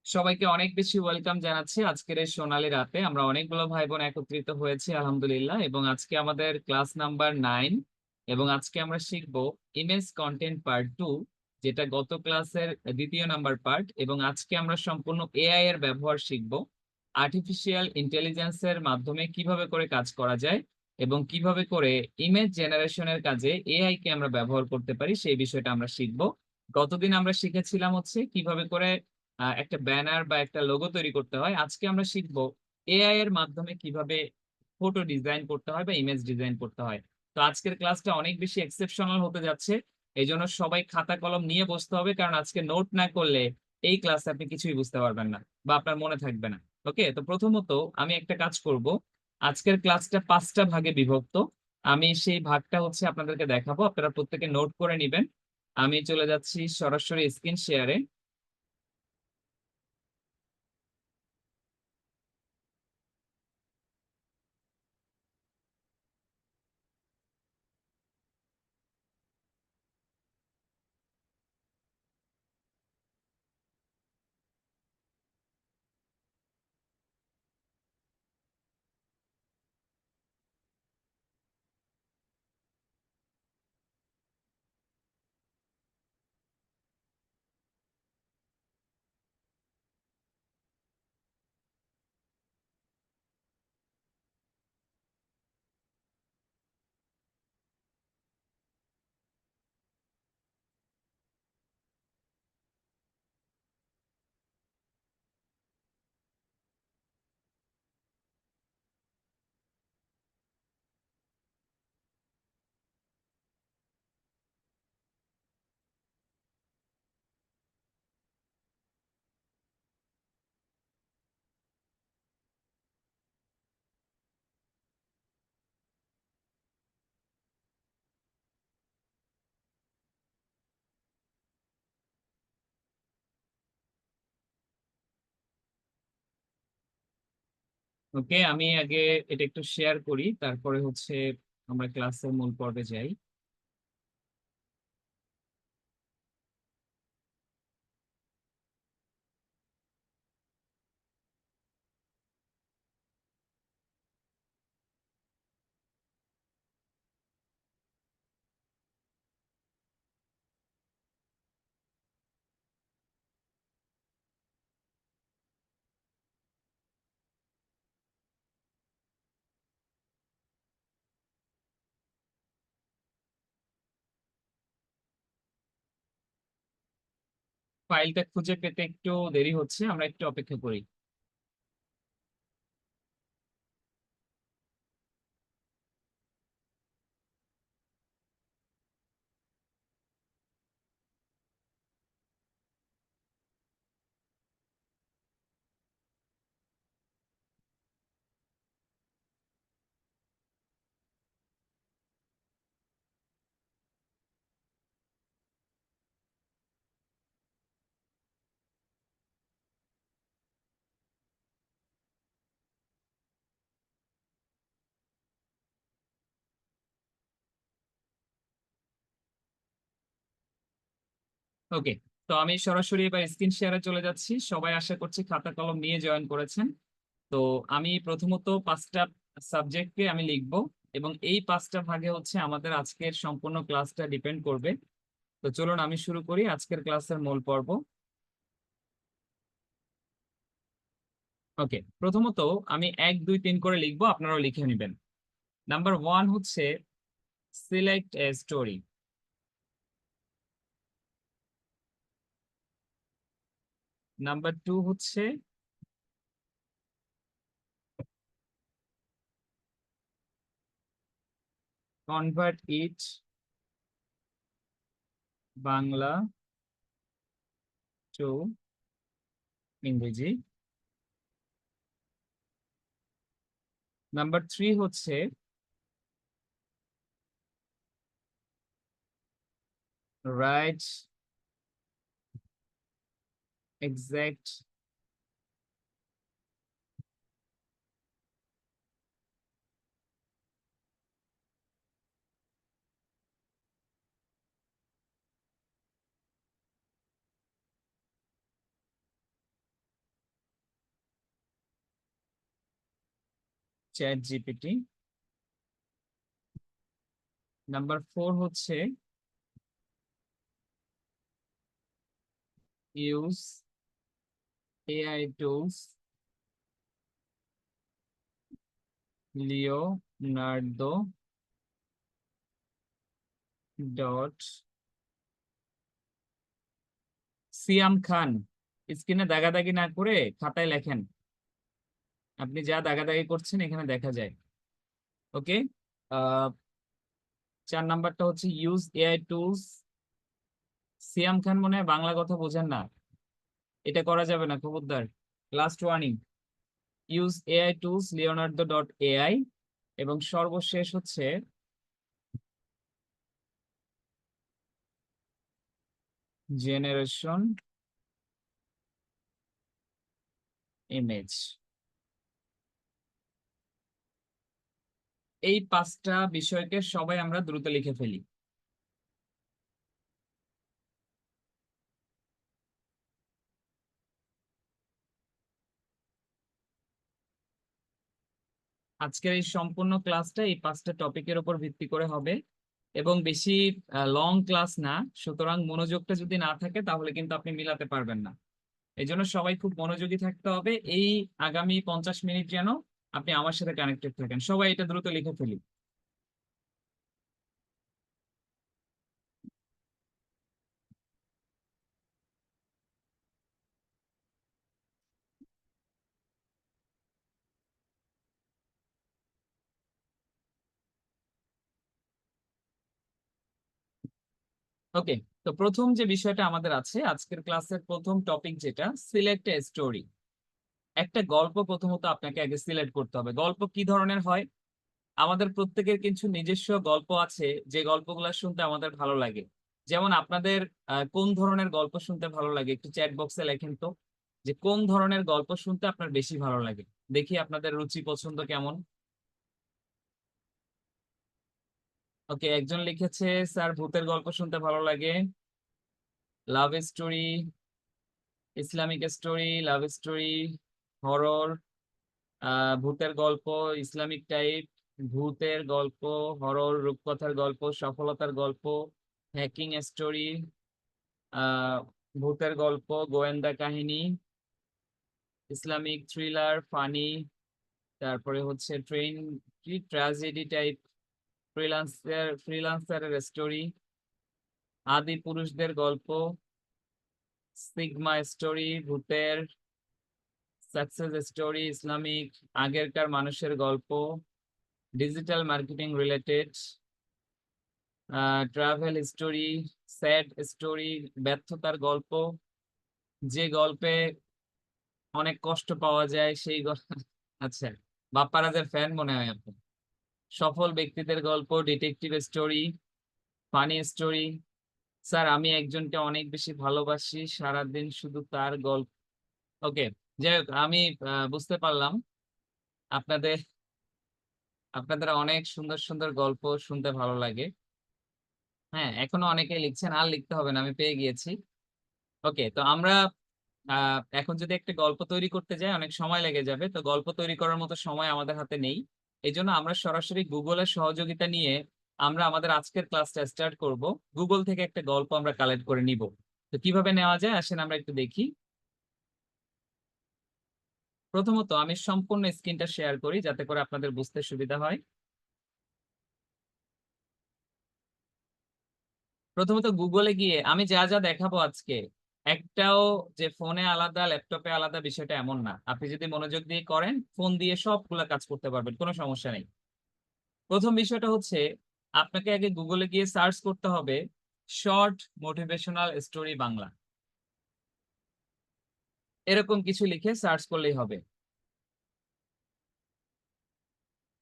সবাইকে অনেক বেশি ওয়েলকাম জানাচ্ছি আজকের এই সোনালী রাতে। আমরা অনেকগুলো ভাই বোন একত্রিত হয়েছি আলহামদুলিল্লাহ, এবং আজকে আমাদের ক্লাস নাম্বার 9। এবং আজকে আমরা শিখবো ইমেজ কন্টেন্ট পার্ট 2, যেটা গত ক্লাসের দ্বিতীয় নাম্বার পার্ট। এবং আজকে আমরা সম্পূর্ণ এআই এর ব্যবহার শিখবো। আর্টিফিশিয়াল ইন্টেলিজেন্সের মাধ্যমে কিভাবে করে কাজ করা যায় এবং কিভাবে করে ইমেজ জেনারেশনের কাজে এআই কে আমরা ব্যবহার করতে পারি সেই বিষয়টা আমরা শিখবো। গতদিন আমরা শিখেছিলাম হচ্ছে কিভাবে করে একটা ব্যানার বা একটা লোগো তৈরি করতে হয়। আজকে আমরা শিখবো এআই এর মাধ্যমে কিভাবে ফটো ডিজাইন করতে হয় বা ইমেজ ডিজাইন করতে হয়। তো আজকের ক্লাসটা অনেক বেশি এক্সেপশনাল হতে যাচ্ছে। এই জন্য সবাই খাতা কলম নিয়ে বসতে হবে, কারণ আজকে নোট না করলে এই ক্লাসে আপনি কিছুই বুঝতে পারবেন না বা আপনার মনে থাকবে না। ওকে, তো প্রথমত আমি একটা কাজ করব। আজকের ক্লাসটা 5টা ভাগে বিভক্ত। আমি সেই ভাগটা হচ্ছে আপনাদেরকে দেখাবো, আপনারা প্রত্যেকে নোট করে নিবেন। আমি চলে যাচ্ছি সরাসরি স্ক্রিন শেয়ারে। ওকে, আমি আগে এটা একটু শেয়ার করি, তারপরে হচ্ছে আমরা ক্লাসের মূল পর্বে যাই। ফাইলটা খুঁজে পেতে একটু দেরি হচ্ছে, আমরা একটু অপেক্ষা করি। ওকে, তো আমি সরাসরি এবার স্ক্রিন শেয়ারে চলে যাচ্ছি। সবাই আশা করছি খাতা কলম নিয়ে জয়েন করেছেন। তো আমি প্রথমত 5টা সাবজেক্টকে আমি লিখবো, এবং এই 5টা ভাগে হচ্ছে আমাদের আজকের সম্পূর্ণ ক্লাসটা ডিপেন্ড করবে। তো চলুন আমি শুরু করি আজকের ক্লাসের মূল পর্ব। ওকে, প্রথমত আমি 1 2 3 করে লিখবো, আপনারাও লিখে নেবেন। নাম্বার 1 হচ্ছে সিলেক্ট এ স্টোরি। নাম্বার 2 হচ্ছে কনভার্ট ইট বাংলা টু ইংরেজি। নাম্বার 3 হচ্ছে write exact ChatGPT. Number 4 হচ্ছে use AI tools Leonardo dot Siam Khan. স্ক্রিনে দাগাদাগি না করে খাতায় লেখেন, আপনি যা দাগাদাগি করছেন এখানে দেখা যায়। ওকে। 4 নাম্বারটা হচ্ছে ইউজ এআই টুলস। সিয়াম খান মনে হয় বাংলা কথা বোঝেন না, এটা করা যাবে না, খবরদার। Last warning, use AI tools Leonardo dot AI. এবং সর্বশেষ হচ্ছে জেনারেশন ইমেজ। এই 5টা বিষয়কে সবাই আমরা দ্রুত লিখে ফেলি। আজকের এই সম্পূর্ণ ক্লাসটা এই 5টা টপিকের উপর ভিত্তি করে হবে এবং বেশি লং ক্লাস না, সুতরাং মনোযোগটা যদি না থাকে তাহলে কিন্তু আপনি মিলাতে পারবেন না। এই জন্য সবাই খুব মনোযোগী থাকতে হবে। এই আগামী 50 মিনিট যেন আপনি আমার সাথে কানেক্টেড থাকেন। সবাই এটা দ্রুত লিখে ফেলি। ওকে। তো প্রথম যে বিষয়টা আমাদের আছে আজকের ক্লাসের প্রথম টপিক, যেটা সিলেক্ট এ স্টোরি। একটা গল্প প্রথমত আপনাকে আগে সিলেক্ট করতে হবে। গল্প কি ধরনের হয়? আমাদের প্রত্যেকের কিছু নিজস্ব গল্প আছে, যে গল্পগুলো শুনতে আমাদের ভালো লাগে। যেমন আপনাদের কোন ধরনের গল্প শুনতে ভালো লাগে একটু চ্যাট বক্সে লেখেন তো, যে কোন ধরনের গল্প শুনতে আপনার বেশি ভালো লাগে। দেখি আপনাদের রুচি পছন্দ কেমন। ওকে, একজন লিখেছে স্যার ভূতের গল্প শুনতে ভালো লাগে, love story, Islamic story, love story, horror, ভূতের গল্প, ইসলামিক টাইপ, ভূতের গল্প, হরর, রূপকথার গল্প, সফলতার গল্প, হ্যাকিং স্টোরি, আহ ভূতের গল্প, গোয়েন্দা কাহিনী, ইসলামিক থ্রিলার, ফানি, তারপরে হচ্ছে ট্রেন কি ট্র্যাজেডি টাইপ, ফ্রিল্যান্সারের স্টোরি, আদি পুরুষদের গল্প, সিগমা স্টোরি, ভূতের, সাকসেস স্টোরি, ইসলামিক, আগেরকার মানুষের গল্প, digital marketing related, travel story, sad story, ব্যর্থতার গল্প, যে গল্পে অনেক কষ্ট পাওয়া যায় সেই গল্প। আচ্ছা, বাপ্পারাজের ফ্যান মনে হয় আপনি। সফল ব্যক্তিদের গল্প, detective story, funny story. Sir আমি একজনকে অনেক বেশি ভালোবাসি, সারাদিন শুধু তার গল্প। ওকে, যাই হোক, আমি বুঝতে পারলাম আপনাদের আপনাদের অনেক সুন্দর সুন্দর গল্প শুনতে ভালো লাগে। হ্যাঁ, এখনো অনেকেই লিখছেন, আর লিখতে হবে না, আমি পেয়ে গিয়েছি। ওকে, তো আমরা এখন যদি একটা গল্প তৈরি করতে যাই অনেক সময় লেগে যাবে, তো গল্প তৈরি করার মতো সময় আমাদের হাতে নেই। এই জন্য আমরা সরাসরি গুগলের সহযোগিতা নিয়ে আমরা আমাদের আজকের ক্লাসটা স্টার্ট করব। গুগল থেকে একটা গল্প আমরা কালেক্ট করে নিব। তো কিভাবে নেওয়া যায় আসেন আমরা একটু দেখি। প্রথমত আমি সম্পূর্ণ স্ক্রিনটা শেয়ার করি যাতে করে আপনাদের বুঝতে সুবিধা হয়। প্রথমত গুগলে গিয়ে আমি যা যা দেখাবো আজকে, একটাও যে ফোনে আলাদা ল্যাপটপে আলাদা বিষয়টা এমন না। আপনি যদি মনোযোগ দিয়ে করেন ফোন দিয়ে সবগুলা কাজ করতে পারবেন, কোনো সমস্যা নেই। প্রথম বিষয়টা হচ্ছে আপনাকে আগে গুগলে গিয়ে সার্চ করতে হবে শর্ট মোটিভেশনাল স্টোরি বাংলা, এরকম কিছু লিখে সার্চ করলেই হবে।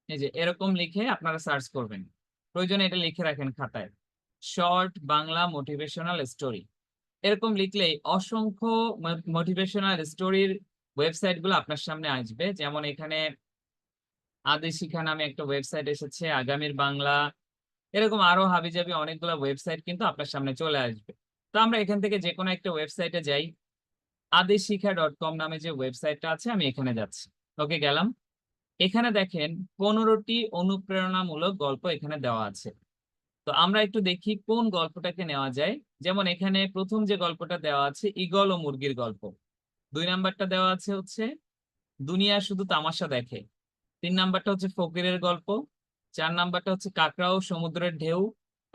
এই যে এরকম লিখে আপনারা সার্চ করবেন, প্রয়োজনে এটা লিখে রাখেন খাতায়, শর্ট বাংলা মোটিভেশনাল স্টোরি। এরকম লিখলেই অসংখ্য মোটিভেশনাল স্টোরির ওয়েবসাইট গুলো আপনার সামনে আসবে। যেমন এখানে আদি শিখা নামে একটা ওয়েবসাইট এসেছে, আগামীর বাংলা, এরকম আরো হাবিজাবি অনেকগুলো ওয়েবসাইট কিন্তু আপনার সামনে চলে আসবে। তো আমরা এখান থেকে যে কোনো একটা ওয়েবসাইটে যাই। আদিশিখা.com নামে যে ওয়েবসাইটটা আছে আমি এখানে যাচ্ছি। ওকে, গেলাম। এখানে দেখেন 15টি অনুপ্রেরণামূলক গল্প এখানে দেওয়া আছে। তো আমরা একটু দেখি কোন গল্পটাকে নেওয়া যায়। যেমন এখানে প্রথম যে গল্পটা দেওয়া আছে ঈগল ও মুরগির গল্প। 2 নাম্বারটা দেওয়া আছে হচ্ছে দুনিয়া শুধু তামাশা দেখে। 3 নাম্বারটা হচ্ছে ফকিরের গল্প। 4 নাম্বারটা হচ্ছে কাকড়া ও সমুদ্রের ঢেউ।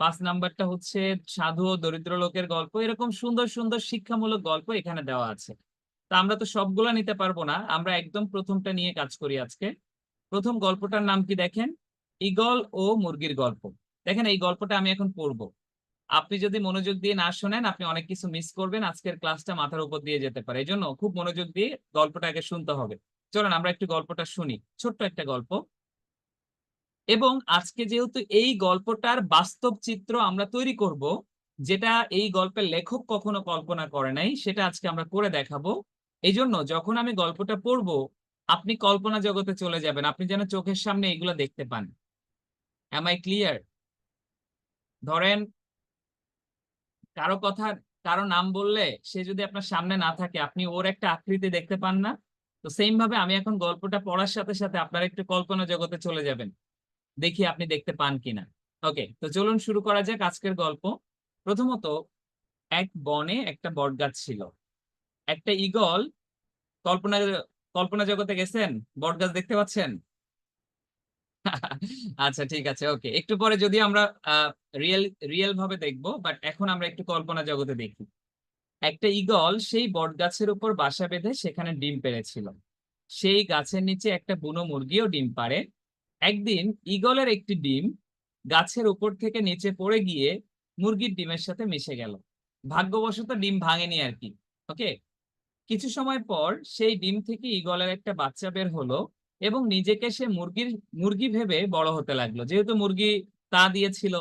5 নাম্বারটা হচ্ছে সাধু ও দরিদ্র লোকের গল্প। এরকম সুন্দর সুন্দর শিক্ষামূলক গল্প এখানে দেওয়া আছে। তা আমরা তো সবগুলা নিতে পারবো না, আমরা একদম প্রথমটা নিয়ে কাজ করি আজকে। প্রথম গল্পটার নাম কি দেখেন, ঈগল ও মুরগির গল্প। দেখেন এই গল্পটা আমি এখন পড়বো, আপনি যদি মনোযোগ দিয়ে না শোনেন আপনি অনেক কিছু মিস করবেন, আজকের ক্লাসটা মাথার উপর দিয়ে যেতে পারে। এই জন্য খুব মনোযোগ দিয়ে গল্পটা আগে শুনতে হবে। চলেন আমরা একটু গল্পটা শুনি, ছোট্ট একটা গল্প। এবং আজকে যেহেতু এই গল্পটার বাস্তব চিত্র আমরা তৈরি করব, যেটা এই গল্পের লেখক কখনো কল্পনা করে নাই, সেটা আজকে আমরা করে দেখাবো। এই জন্য যখন আমি গল্পটা পড়বো আপনি কল্পনা জগতে চলে যাবেন, আপনি যেন চোখের সামনে এগুলো দেখতে পান। Am I clear? ধরেন কারো কথা, কারো নাম বললে সে যদি আপনার সামনে না থাকে আপনি ওর একটা আকৃতি দেখতে পান না? তো সেম ভাবে আমি এখন গল্পটা পড়ার সাথে সাথে আপনারা একটু কল্পনা জগতে চলে যাবেন, দেখি আপনি দেখতে পান কিনা। ওকে, তো চলুন শুরু করা যাক আজকের গল্প। প্রথমত, এক বনে একটা বটগাছ ছিল। একটা ঈগল, কল্পনা কল্পনা জগতে গেছেন? বটগাছ দেখতে পাচ্ছেন? আচ্ছা ঠিক আছে, ওকে, একটু পরে যদি আমরা রিয়েল রিয়েল ভাবে দেখবো, বাট এখন আমরা একটু কল্পনা জগতে দেখি। একটা ঈগল সেই বটগাছের উপর বাসা বেঁধে সেখানে ডিম পেড়েছিল। সেই গাছের নিচে একটা বুনো মুরগিও ডিম পাড়ে। একদিন ঈগলের একটি ডিম গাছের উপর থেকে নিচে পড়ে গিয়ে মুরগির ডিমের সাথে মিশে গেল। ভাগ্যবশত ডিম ভাঙেনি আর কি। ওকে, কিছু সময় পর সেই ডিম থেকে ঈগলের একটা বাচ্চা বের হলো এবং নিজেকে সে মুরগি ভেবে বড় হতে লাগলো। যেহেতু মুরগি তা দিয়েছিল,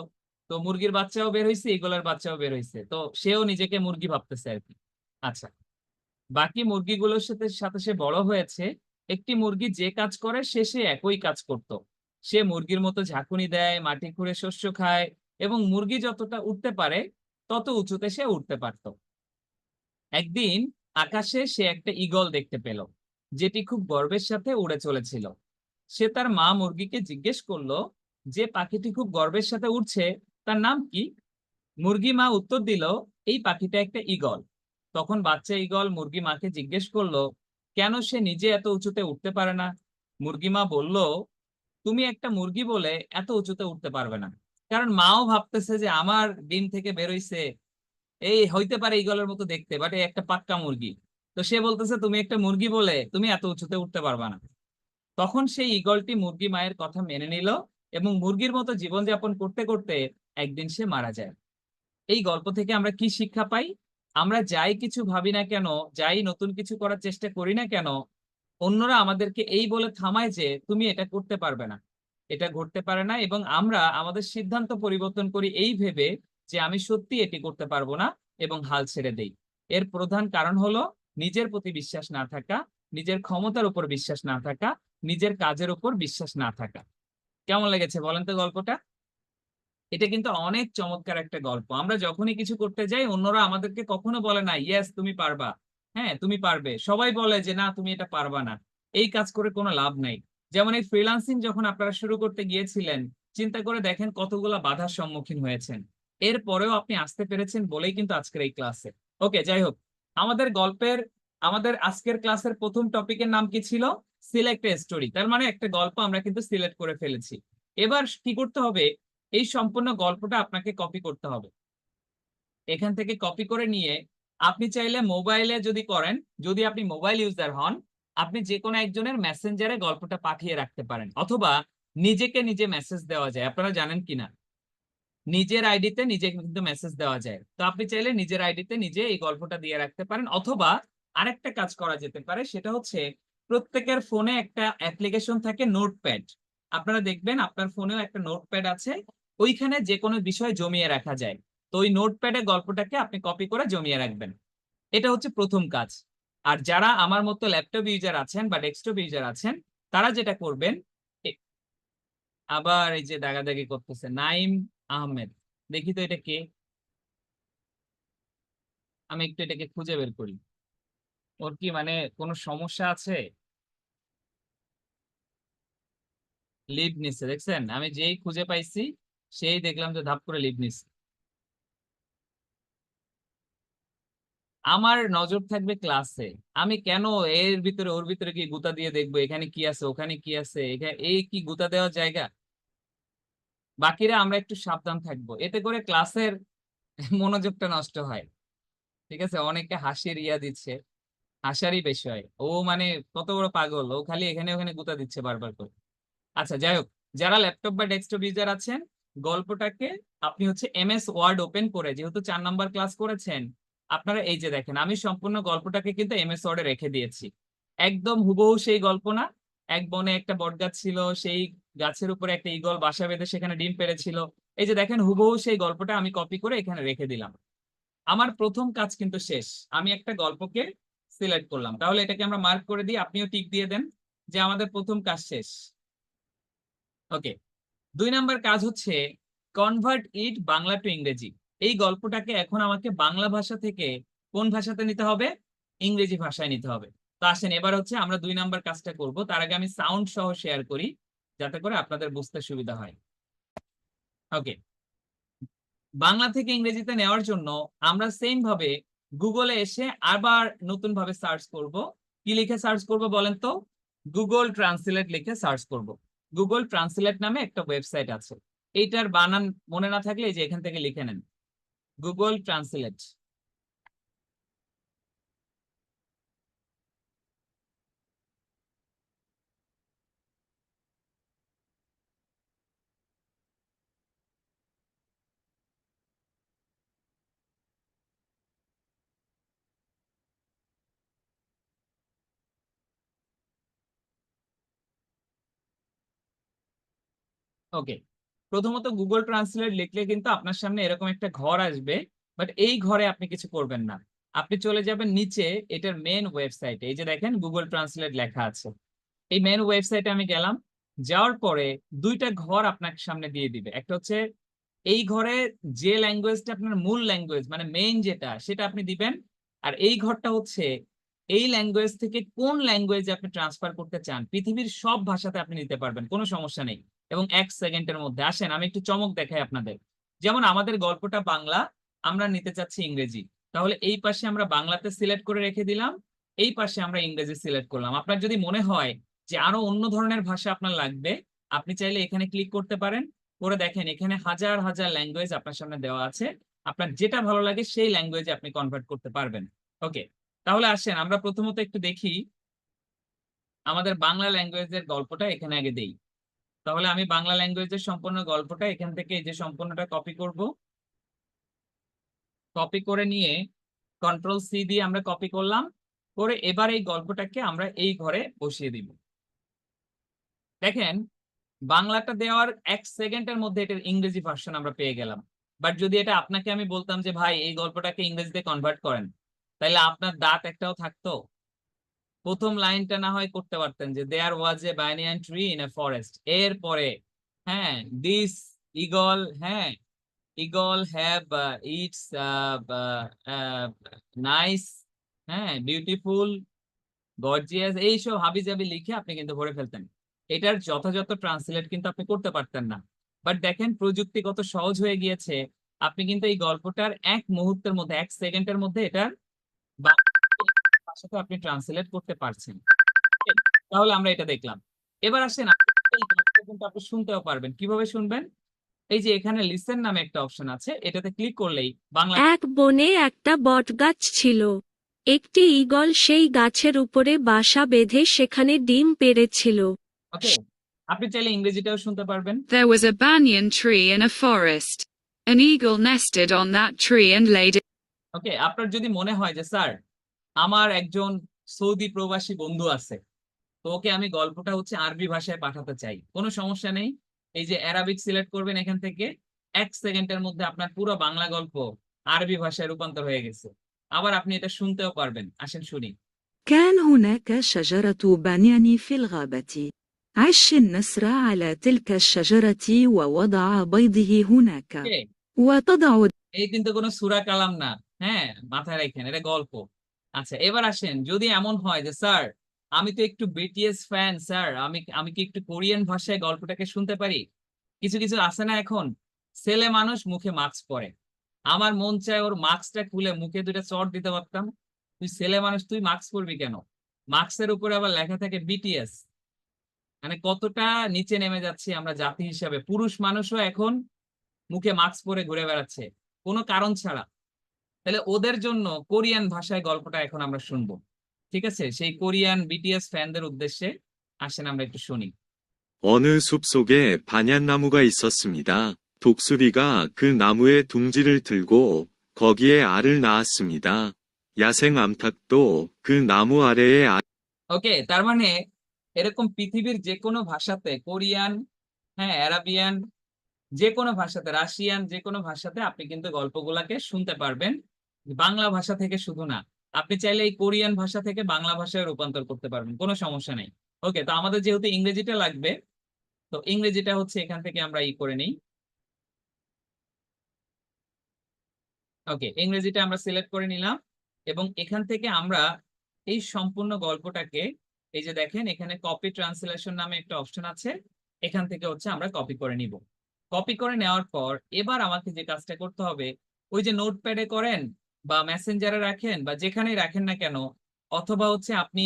তো মুরগির বাচ্চাও বের হয়েছে, ঈগলের বাচ্চাও বের হয়েছে, তো সেও নিজেকে মুরগি ভাবতেছে আর কি। আচ্ছা, বাকি মুরগিগুলোর সাথে সাথে সে বড় হয়েছে। একটি মুরগি যে কাজ করে সে একই কাজ করত। সে মুরগির মতো ঝাঁকুনি দেয়, মাটি খুঁড়ে শস্য খায়, এবং মুরগি যতটা উঠতে পারে তত উঁচুতে সে উঠতে পারত। একদিন আকাশে সে একটা ঈগল দেখতে পেল, যেটি খুব গর্বের সাথে উড়ে চলেছিল। সে তার মা মুরগিকে জিজ্ঞেস করলো, যে পাখিটি খুব গর্বের সাথে উড়ছে তার নাম কি? মুরগি মা উত্তর দিল, এই পাখিটা একটা ঈগল। তখন বাচ্চা ঈগল মুরগি মাকে জিজ্ঞেস করলো, কেন সে নিজে এত উঁচুতে উঠতে পারে না? মুরগি মা বলল, তুমি একটা মুরগি বলে এত উঁচুতে উঠতে পারবে না। কারণ মাও ভাবতেছে যে আমার ডিম থেকে বেরোইছে, এই হইতে পারে ঈগলের মতো দেখতে, বাট এই একটা পাক্কা মুরগি। তো সে বলতেছে তুমি একটা মুরগি বলে তুমি এত উঁচুতে উঠতে পারবা না। তখন সেই ঈগলটি মুরগি মায়ের কথা মেনে নিল এবং মুরগির মতো জীবনযাপন করতে করতে একদিন সে মারা যায়। এই গল্প থেকে আমরা কি শিক্ষা পাই? আমরা যাই কিছু ভাবি না কেন, যাই নতুন কিছু করার চেষ্টা করি না কেন, অন্যরা আমাদেরকে এই বলে থামায় যে তুমি এটা করতে পারবে না, এটা ঘটতে পারে না, এবং আমরা আমাদের সিদ্ধান্ত পরিবর্তন করি এই ভেবে যে আমি সত্যি এটি করতে পারবো না, এবং হাল ছেড়ে দেই। এর প্রধান কারণ হলো নিজের প্রতি বিশ্বাস না থাকা, নিজের ক্ষমতার উপর বিশ্বাস না থাকা, নিজের কাজের উপর বিশ্বাস না থাকা। কেমন লেগেছে বলেন তো গল্পটা? এটা কিন্তু অনেক চমৎকার একটা গল্প। আমরা যখনই কিছু করতে যাই অন্যরা আমাদেরকে কখনো বলে না ইয়েস তুমি পারবা, হ্যাঁ তুমি পারবে, সবাই বলে যে না তুমি এটা পারবা না। এই কাজ করে কোনো লাভ নাই। যেমন এই ফ্রিল্যান্সিং যখন আপনারা শুরু করতে গিয়েছিলেন, চিন্তা করে দেখেন কতগুলা বাধার সম্মুখীন হয়েছেন, এরপরেও আপনি আসতে পেরেছেন বলেই কিন্তু আজকের এই ক্লাসে। ওকে, যাই হোক, আমাদের গল্পের, আমাদের আজকের ক্লাসের প্রথম টপিকের নাম কি ছিল? Select a story. তার মানে একটা গল্প আমরা কিন্তু সিলেক্ট করে ফেলেছি। এবার কি করতে হবে, এই সম্পূর্ণ গল্পটা আপনাকে কপি করতে হবে। এখান থেকে কপি করে নিয়ে আপনি চাইলে মোবাইলে যদি করেন, যদি আপনি মোবাইল ইউজার হন, আপনি যে কোনো একজনের মেসেঞ্জারে গল্পটা পাঠিয়ে রাখতে পারেন, অথবা নিজেকে নিজে মেসেজ দেওয়া যায়, আপনারা জানেন কিনা নিজের আইডিতে নিজে কিন্তু মেসেজ দেওয়া যায়। তো আপনি চাইলে নিজের আইডিতে নিজে এই গল্পটা দিয়ে রাখতে পারেন, অথবা আরেকটা কাজ করা যেতে পারে, সেটা হচ্ছে প্রত্যেকের ফোনে একটা অ্যাপ্লিকেশন থাকে নোটপ্যাড। আপনারা দেখবেন আপনার ফোনেও একটা নোটপ্যাড আছে, ওইখানে যে কোনো বিষয় জমিয়ে রাখা যায়। তো ওই নোটপ্যাডে গল্পটাকে আপনি কপি করে জমিয়ে রাখবেন। এটা হচ্ছে প্রথম কাজ। আর যারা আমার মতো ল্যাপটপ ইউজার আছেন বা ডেস্কটপ ইউজার আছেন, তারা যেটা করবেন, এ- আবার এই যে দাগাদাগি করতেছে নাইম আহমেদ, দেখি তো এটা কে, আমি একটু এটাকে খুঁজে বের করি। ওর কি মানে কোনো সমস্যা আছে? লিভ নিচ্ছে, দেখছেন? আমি যেই খুঁজে পাইছি সেই দেখলাম যে ধাপ করে লিভ নিচ্ছে। আমার নজর থাকবে ক্লাসে। আমি কেন এর ভিতরে ওর ভিতরে কি গুতা দিয়ে দেখবো এখানে কি আছে ওখানে কি আছে, এখানে এই কি গুতা দেওয়ার জায়গা? বাকিরা আমরা একটু সাবধান থাকবো, এতে করে ক্লাসের মনোযোগটা নষ্ট হয়। ঠিক আছে, অনেকে হাসির ইয়া দিচ্ছে, হাসারই বিষয়। ও মানে কত বড় পাগল, ও খালি এখানে ওখানে গুতা দিচ্ছে বারবার করে। আচ্ছা যাই হোক, যারা ল্যাপটপ বা ডেস্কটপ ইউজার আছেন, গল্পটাকে আপনি হচ্ছে এমএস ওয়ার্ড ওপেন করে, যেহেতু 4 নাম্বার ক্লাস করেছেন, আপনারা এই যে দেখেন আমি সম্পূর্ণ গল্পটাকে কিন্তু এমএস ওয়ার্ডে রেখে দিয়েছি। একদম হুবহু সেই গল্প না। এক বনে একটা বটগাছ ছিল, সেই গাছের উপরে একটা ঈগল বাসা বেঁধে সেখানে ডিম পেড়েছিল। এই যে দেখেন হুবহু সেই গল্পটা আমি কপি করে এখানে রেখে দিলাম। আমার প্রথম কাজ কিন্তু শেষ। আমি একটা গল্পকে সিলেক্ট করলাম, তাহলে এটাকে আমরা মার্ক করে দিই, আপনিও টিক দিয়ে দেন যে আমাদের প্রথম কাজ শেষ। ওকে, 2 নাম্বার কাজ হচ্ছে কনভার্ট ইট বাংলা টু ইংরেজি। এই গল্পটাকে এখন আমাকে বাংলা ভাষা থেকে কোন ভাষাতে নিতে হবে? ইংরেজি ভাষায় নিতে হবে। তো আসেন এবার হচ্ছে আমরা 2 নাম্বার কাজটা করব, তার আগে আমি সাউন্ড সহ শেয়ার করি যাতে করে আপনাদের বুঝতে সুবিধা হয়। ওকে, বাংলা থেকে ইংরেজিতে নেওয়ার জন্য আমরা সেম ভাবে গুগলে এসে আবার নতুন ভাবে সার্চ করব। কি লিখে সার্চ করব বলেন তো? গুগল ট্রান্সলেট লিখে সার্চ করব। গুগল ট্রান্সলেট নামে একটা ওয়েবসাইট আছে, এইটার বানান মনে না থাকলে এই যে এখান থেকে লিখে নেন, গুগল ট্রান্সলেট। ওকে, প্রথমত গুগল ট্রান্সলেট লিখলে কিন্তু আপনার সামনে এরকম একটা ঘর আসবে, বাট এই ঘরে আপনি কিছু করবেন না। আপনি চলে যাবেন নিচে, এটার মেন ওয়েবসাইটে, এই যে দেখেন গুগল ট্রান্সলেট লেখা আছে। এই মেন ওয়েবসাইটে আমি গেলাম, যাওয়ার পরে 2টা ঘর আপনাকে সামনে দিয়ে দিবে। একটা হচ্ছে এই ঘরে যে ল্যাঙ্গুয়েজটা আপনার মূল ল্যাঙ্গুয়েজ মানে মেইন যেটা, সেটা আপনি দিবেন। আর এই ঘরটা হচ্ছে এই ল্যাঙ্গুয়েজ থেকে কোন ল্যাঙ্গুয়েজে আপনি ট্রান্সফার করতে চান, পৃথিবীর সব ভাষাতে আপনি নিতে পারবেন, কোনো সমস্যা নেই। এবং 1 সেকেন্ডের মধ্যে। আসেন আমি একটু চমক দেখাই আপনাদের। যেমন আমাদের গল্পটা বাংলা, আমরা নিতে চাচ্ছি ইংরেজি, তাহলে এই পাশে আমরা বাংলাতে সিলেক্ট করে রেখে দিলাম, এই পাশে আমরা ইংরেজি সিলেক্ট করলাম। আপনার যদি মনে হয় যে আরো অন্য ধরনের ভাষা আপনার লাগবে, আপনি চাইলে এখানে ক্লিক করতে পারেন। করে দেখেন এখানে হাজার হাজার ল্যাঙ্গুয়েজ আপনার সামনে দেওয়া আছে, আপনার যেটা ভালো লাগে সেই ল্যাঙ্গুয়েজে আপনি কনভার্ট করতে পারবেন। ওকে, তাহলে আসেন আমরা প্রথমত একটু দেখি আমাদের বাংলা ল্যাঙ্গুয়েজের গল্পটা এখানে আগে দেই। তাহলে আমি বাংলা ল্যাঙ্গুয়েজের সম্পূর্ণ গল্পটা এখান থেকে এই যে সম্পূর্ণটা কপি করব। কপি করে নিয়ে কন্ট্রোল সি দিয়ে আমরা কপি করলাম, করে এবার এই গল্পটাকে আমরা এই ঘরে বসিয়ে দিব। দেখেন বাংলাটা দেওয়ার 1 সেকেন্ডের মধ্যে এটার ইংরেজি ভার্সন আমরা পেয়ে গেলাম। বাট যদি এটা আপনাকে আমি বলতাম যে ভাই এই গল্পটাকে ইংরেজিতে কনভার্ট করেন, তাহলে আপনার দাঁত একটাও থাকতো? প্রথম লাইনটা না হয় করতে পারতেন যে there was a banyan tree in a forest, এর পরে হ্যাঁ দিস ইগল, হ্যাঁ ইগল হ্যাভ ইটস নাইস, হ্যাঁ বিউটিফুল, গর্জিয়াস, এইসব হাবিজাবি লিখে আপনি কিন্তু ভরে ফেলতেন। এটার যথাযথ ট্রান্সলেট কিন্তু আপনি করতে পারতেন না। বাট দেখেন প্রযুক্তি কত সহজ হয়ে গিয়েছে, আপনি কিন্তু এই গল্পটার 1 মুহূর্তের মধ্যে 1 সেকেন্ডের মধ্যে এটার ভাষাতে আপনি ট্রান্সলেট করতে পারছেন। তাহলে আমরা এটা দেখলাম। এবার আসেন এই গল্পটা কিন্তু আপনি শুনতেও পারবেন। কিভাবে শুনবেন? এই যে এখানে লিসেন নামে একটা অপশন আছে, এটাতে ক্লিক করলেই বাংলা। এক বনে একটা বটগাছ ছিল। একটি ঈগল সেই গাছের উপরে বাসা বেঁধে সেখানে ডিম পেড়েছিল। ওকে, আপনি চাইলে ইংরেজিটাও শুনতে পারবেন। There was a banyan tree in a forest. An eagle nested on that tree and laid it. ওকে, আপনার যদি মনে হয় যে স্যার আমার একজন সৌদি প্রবাসী বন্ধু আছে, তো ওকে আমি গল্পটা হচ্ছে আরবি ভাষায় পাঠাতে চাই, কোনো সমস্যা নেই। এই যে অ্যারাবিক সিলেক্ট করবেন এখান থেকে, 1 সেকেন্ডের মধ্যে আপনার পুরো বাংলা গল্প আরবি ভাষায় রূপান্তর হয়ে গেছে। আবার আপনি এটা শুনতেও পারবেন, আসেন শুনি। كان هناك شجرة بانيان في الغابة. عش النسر على تلك الشجرة ووضع بيضه هناك. Okay, وتضع এই কিন্তু কোনো সূরা কালাম না, হ্যাঁ মাথায় রাখেন এটা গল্প। আচ্ছা এবার আসেন, যদি এমন হয় যে স্যার আমি তো একটু বিটিএস ফ্যান স্যার, আমি আমি কি একটু কোরিয়ান ভাষায় গল্পটাকে শুনতে পারি? কিছু কিছু আছে না এখন, ছেলে মানুষ মুখে মাস্ক পরে, আমার মন চায় ওর মাস্কটা খুলে মুখে দুইটা চড় দিতে পারতাম। তুই ছেলে মানুষ, তুই মাস্ক পরবি কেন? মাস্কের উপরে আবার লেখা থাকে বিটিএস। মানে কতটা নিচে নেমে যাচ্ছি আমরা জাতি হিসাবে, পুরুষ মানুষও এখন মুখে মাস্ক পরে ঘুরে বেড়াচ্ছে কোনো কারণ ছাড়া। তাহলে ওদের জন্য কোরিয়ান ভাষায় গল্পটা এখন আমরা শুনবো। ঠিক আছে, সেই কোরিয়ান বিটিএস ফ্যানদের উদ্দেশ্যে আসেন আমরা একটু শুনি। 어느 숲속에 반얀나무가 있었습니다. 독수리가 그 나무의 둥지를 들고 거기에 알을 낳았습니다. 야생 암탉도 그 나무 아래에 ওকে, তার মানে এরকম পৃথিবীর যে কোনো ভাষাতে, কোরিয়ান, হ্যাঁ অ্যারাবিয়ান, যে কোনো ভাষাতে, রাশিয়ান, যে কোনো ভাষাতে আপনি কিন্তু গল্পগুলাকে শুনতে পারবেন, বাংলা ভাষা থেকে শুধু না। আপনি চাইলে এই কোরিয়ান ভাষা থেকে বাংলা ভাষায় রূপান্তর করতে পারবেন, কোনো সমস্যা নেই। ওকে, তো আমাদের যেহেতু ইংরেজিটা লাগবে, তো ইংরেজিটা হচ্ছে এখান থেকে আমরা করে নিই। ওকে, ইংরেজিটা আমরা সিলেক্ট করে নিলাম এবং এখান থেকে আমরা এই সম্পূর্ণ গল্পটাকে, এই যে দেখেন এখানে কপি ট্রান্সলেশন নামে একটা অপশন আছে, এখান থেকে হচ্ছে আমরা কপি করে নিব। কপি করে নেওয়ার পর এবার আমাকে যে কাজটা করতে হবে, ওই যে নোটপ্যাডে করেন বা মেসেঞ্জারে রাখেন বা যেখানেই রাখেন না কেন, অথবা হচ্ছে আপনি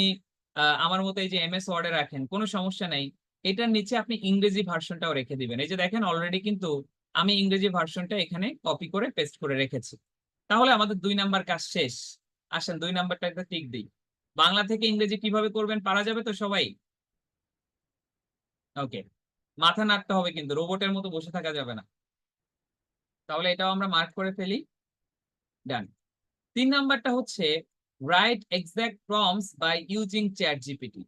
আমার মতো এই যে এমএস ওয়ার্ডে রাখেন, কোনো সমস্যা নেই, এটার নিচে আপনি ইংরেজি ভার্সনটাও রেখে দিবেন। এই যে দেখেন অলরেডি কিন্তু আমি ইংরেজি ভার্সনটা এখানে কপি করে পেস্ট করে রেখেছি। তাহলে আমাদের 2 নাম্বার কাজ শেষ। আসেন 2 নাম্বারটা একটা টিক দিই। বাংলা থেকে ইংরেজি কিভাবে করবেন পারা যাবে তো সবাই? ওকে, মাথা নাড়তে হবে কিন্তু, রোবটের মতো বসে থাকা যাবে না। তাহলে এটাও আমরা মার্ক করে ফেলি, ডান। 3 নাম্বারটা হচ্ছে write exact prompts by using ChatGPT.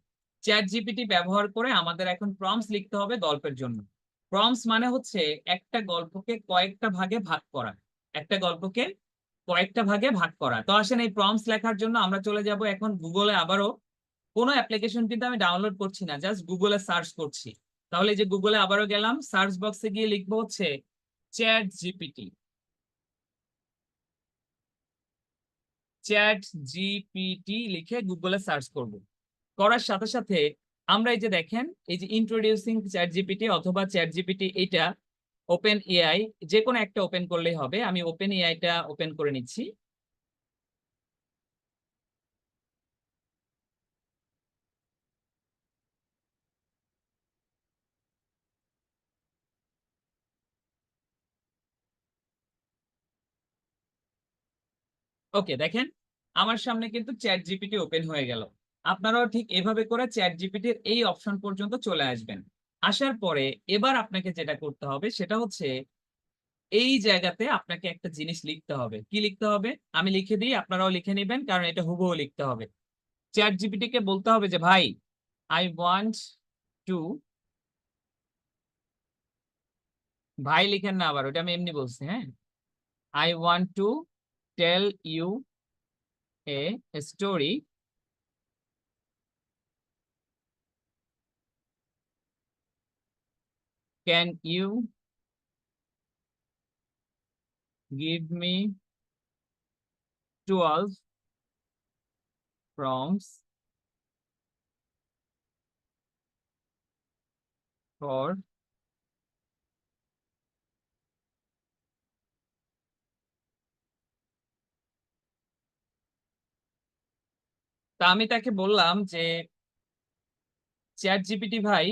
ChatGPT ব্যবহার করে আমাদের এখন প্রম্পটস লিখতে হবে গল্পের জন্য। প্রম্পটস মানে হচ্ছে একটা গল্পকে কয়েকটা ভাগে ভাগ করা, একটা গল্পকে কয়েকটা ভাগে ভাগ করা। তো আসেন এই প্রম্পটস লেখার জন্য আমরা চলে যাব এখন গুগলে। আবারও কোনো অ্যাপ্লিকেশন কিন্তু আমি ডাউনলোড করছি না, জাস্ট গুগলে সার্চ করছি। তাহলে এই যে গুগলে আবারও গেলাম, সার্চ বক্সে গিয়ে লিখবো হচ্ছে চ্যাট জিপিটি। চ্যাট জিপিটি লিখে গুগলে সার্চ করব। করার সাথে সাথে আমরা এই যে দেখেন এই যে ইন্ট্রোডিউসিং চ্যাট জিপিটি অথবা চ্যাট জিপিটি, এইটা ওপেন এআই, যে কোনো একটা ওপেন করলেই হবে। আমি ওপেন এআইটা ওপেন করে নিচ্ছি। ওকে, দেখেন আমার সামনে কিন্তু চ্যাট জিপিটি ওপেন হয়ে গেল। আপনারাও ঠিক এভাবে করে চ্যাট জিপিটির এই অপশন পর্যন্ত চলে আসবেন। আসার পরে এবার আপনাকে যেটা করতে হবে সেটা হচ্ছে এই জায়গাতে আপনাকে একটা জিনিস লিখতে হবে। কি লিখতে হবে আমি লিখে দিই, আপনারাও লিখে নেবেন, কারণ এটা হুবহু লিখতে হবে। চ্যাট জিপিটি কে বলতে হবে যে ভাই, আই ওয়ান্ট টু, ভাই লিখেন না আবার, ওটা আমি এমনি বলছি, হ্যাঁ, I want to tell you a story can you give me 12 prompts for তা আমি তাকে বললাম যে চ্যাট জিপিটি ভাই,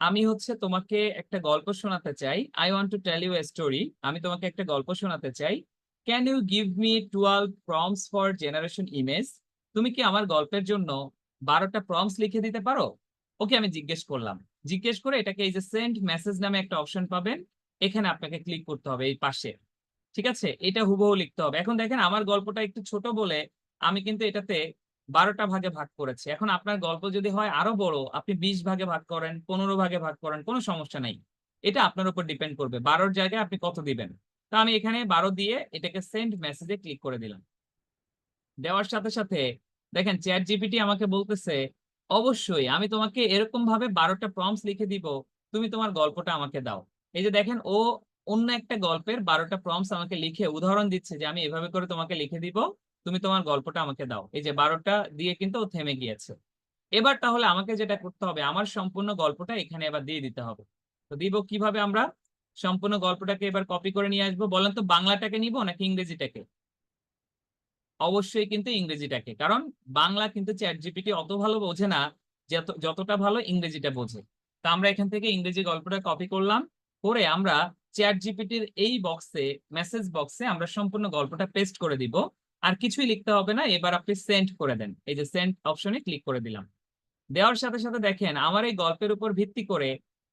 আমি হচ্ছে তোমাকে একটা গল্প শোনাতে চাই, I want to tell you a story, আমি তোমাকে একটা গল্প শোনাতে চাই, can you give me 12 prompts for generation image, তুমি কি আমার গল্পের জন্য 12টা প্রম্পটস লিখে দিতে পারো? ওকে, আমি জিজ্ঞেস করলাম। জিজ্ঞেস করে এটাকে এই যে সেন্ড মেসেজ নামে একটা অপশন পাবেন, এখানে আপনাকে ক্লিক করতে হবে এই পাশে। ঠিক আছে, এটা হুবহু লিখতে হবে। এখন দেখেন আমার গল্পটা একটু ছোট বলে আমি কিন্তু এটাতে 12টা ভাগে ভাগ করেছি। এখন আপনার গল্প যদি হয় আরো বড়, আপনি 20 ভাগে ভাগ করেন, 15 ভাগে ভাগ করেন, কোনো সমস্যা নাই। এটা আপনার উপর ডিপেন্ড করবে 12-র জায়গায় আপনি কত দিবেন। তো আমি এখানে 12 দিয়ে এটাকে সেন্ড মেসেজে ক্লিক করে দিলাম। দেওয়ার সাথে সাথে দেখেন চ্যাট জিপিটি আমাকে বলতেছে অবশ্যই আমি তোমাকে এরকম ভাবে 12টা প্রম্পটস লিখে দিব, তুমি তোমার গল্পটা আমাকে দাও। এই যে দেখেন ও অন্য একটা গল্পের 12টা প্রম্পটস আমাকে লিখে উদাহরণ দিচ্ছে যে আমি এভাবে করে তোমাকে লিখে দিব, তুমি তোমার গল্পটা আমাকে দাও। এই যে 12টা দিয়ে কিন্তু ও থেমে গিয়েছে। এবার তাহলে আমাকে যেটা করতে হবে, আমার সম্পূর্ণ গল্পটা এখানে এবার দিয়ে দিতে হবে। তো দিব কিভাবে? আমরা সম্পূর্ণ গল্পটাকে এবার কপি করে নিয়ে আসবো। বলেন তো, বাংলাটাকে নিব নাকি ইংরেজিটাকে? অবশ্যই কিন্তু ইংরেজিটাকে, কারণ বাংলা কিন্তু চ্যাট জিপিটি অত ভালো বোঝে না যতটা ভালো ইংরেজিটা বোঝে। তা আমরা এখান থেকে ইংরেজি গল্পটা কপি করলাম, করে আমরা চ্যাট জিপিটির এই বক্সে, মেসেজ বক্সে আমরা সম্পূর্ণ গল্পটা পেস্ট করে দিব। আর কিছুই লিখতে হবে না, এবার আপনি সেন্ড করে দেন। এই যে সেন্ড অপশনে ক্লিক করে দিলাম। দেওয়ার সাথে সাথে দেখেন আমার এই গল্পের উপর ভিত্তি করে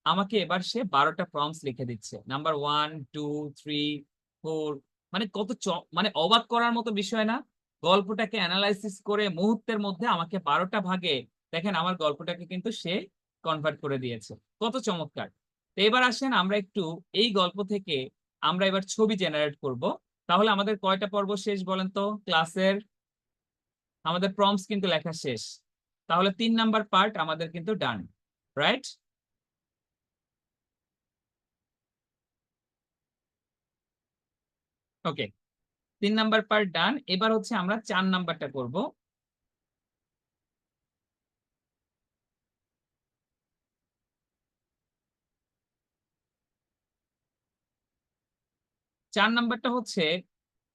আমাকে এবার সে 12টা প্রম্পটস লিখে দিচ্ছে, নাম্বার 1, 2, 3, 4। মানে মানে অবাক করার মতো বিষয় না? গল্পটাকে অ্যানালাইসিস করে মুহূর্তের মধ্যে আমাকে 12টা ভাগে, দেখেন আমার গল্পটাকে কিন্তু সে কনভার্ট করে দিয়েছে। কত চমৎকার! তো এবার আসেন আমরা একটু এই গল্প থেকে আমরা এবার ছবি জেনারেট করব। তাহলে আমাদের কয়টা পর্ব শেষ বলেন তো ক্লাসের? আমাদের প্রম্পটস কিন্তু লেখা শেষ। তাহলে 3 নাম্বার পার্ট আমাদের কিন্তু ডান, রাইট? ওকে, 3 নাম্বার পার্ট ডান। এবার হচ্ছে আমরা 4 নাম্বারটা করব। 4 নাম্বারটা হচ্ছে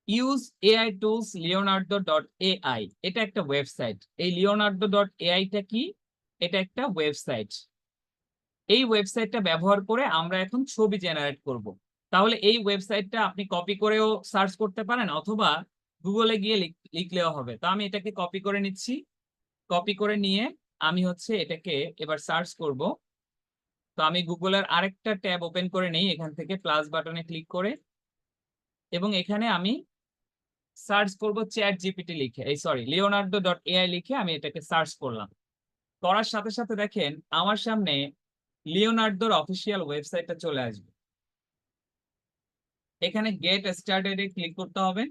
ইউজ এআই টুলস লিওনার্দো.এআই। এটা একটা ওয়েবসাইট। এই লিওনার্দো.এআইটা কি? এটা একটা ওয়েবসাইট। এই ওয়েবসাইটটা ব্যবহার করে আমরা এখন ছবি জেনারেট করব। তাহলে এই ওয়েবসাইটটা আপনি কপি করেও সার্চ করতে পারেন, অথবা গুগলে গিয়ে লিখলেও হবে। তো আমি এটাকে কপি করে নিচ্ছি। কপি করে নিয়ে আমি হচ্ছে এটাকে এবার সার্চ করব। তো আমি গুগলের আরেকটা ট্যাব ওপেন করে নেই এখান থেকে, প্লাস বাটনে ক্লিক করে, এবং এখানে আমি সার্চ করব চ্যাট জিপিটি লিখে, এই সরি লিওনার্দো.এআই লিখে আমি এটাকে সার্চ করলাম। করার সাথে সাথে দেখেন আমার সামনে লিওনার্দোর অফিসিয়াল ওয়েবসাইটটা চলে আসবে। এখানে গেট স্টার্টেড এ ক্লিক করতে হবে।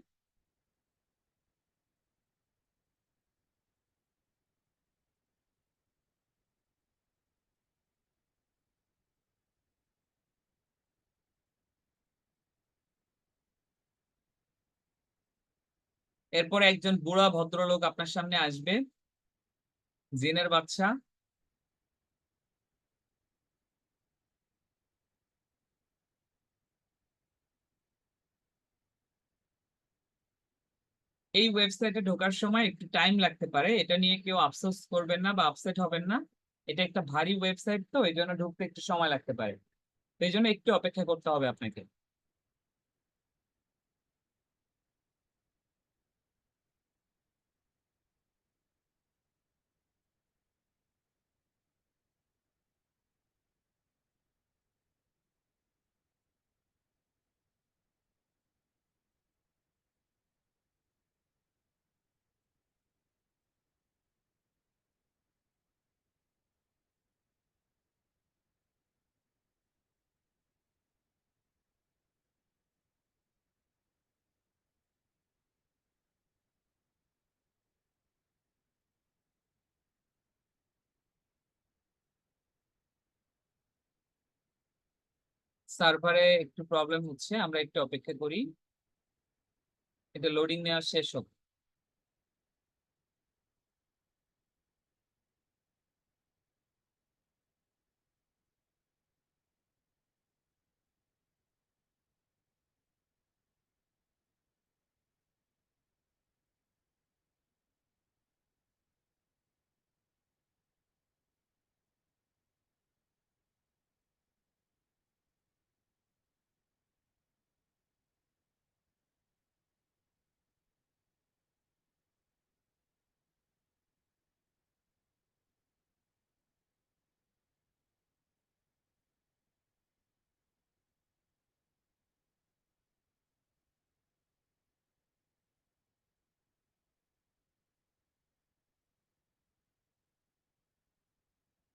এরপরে একজন বুড়া ভদ্রলোক আপনার সামনে আসবে, জিনের বাচ্চা। এই ওয়েবসাইটে ঢোকার সময় একটু টাইম লাগতে পারে, এটা নিয়ে কেউ আফসোস করবেন না বা আপসেট হবেন না। এটা একটা ভারী ওয়েবসাইট, তো এই জন্য ঢুকতে একটু সময় লাগতে পারে। তো এই জন্য একটু অপেক্ষা করতে হবে আপনাকে। সার্ভারে একটু প্রবলেম হচ্ছে, আমরা একটু অপেক্ষা করি। এটা লোডিং নেওয়া শেষ হোক।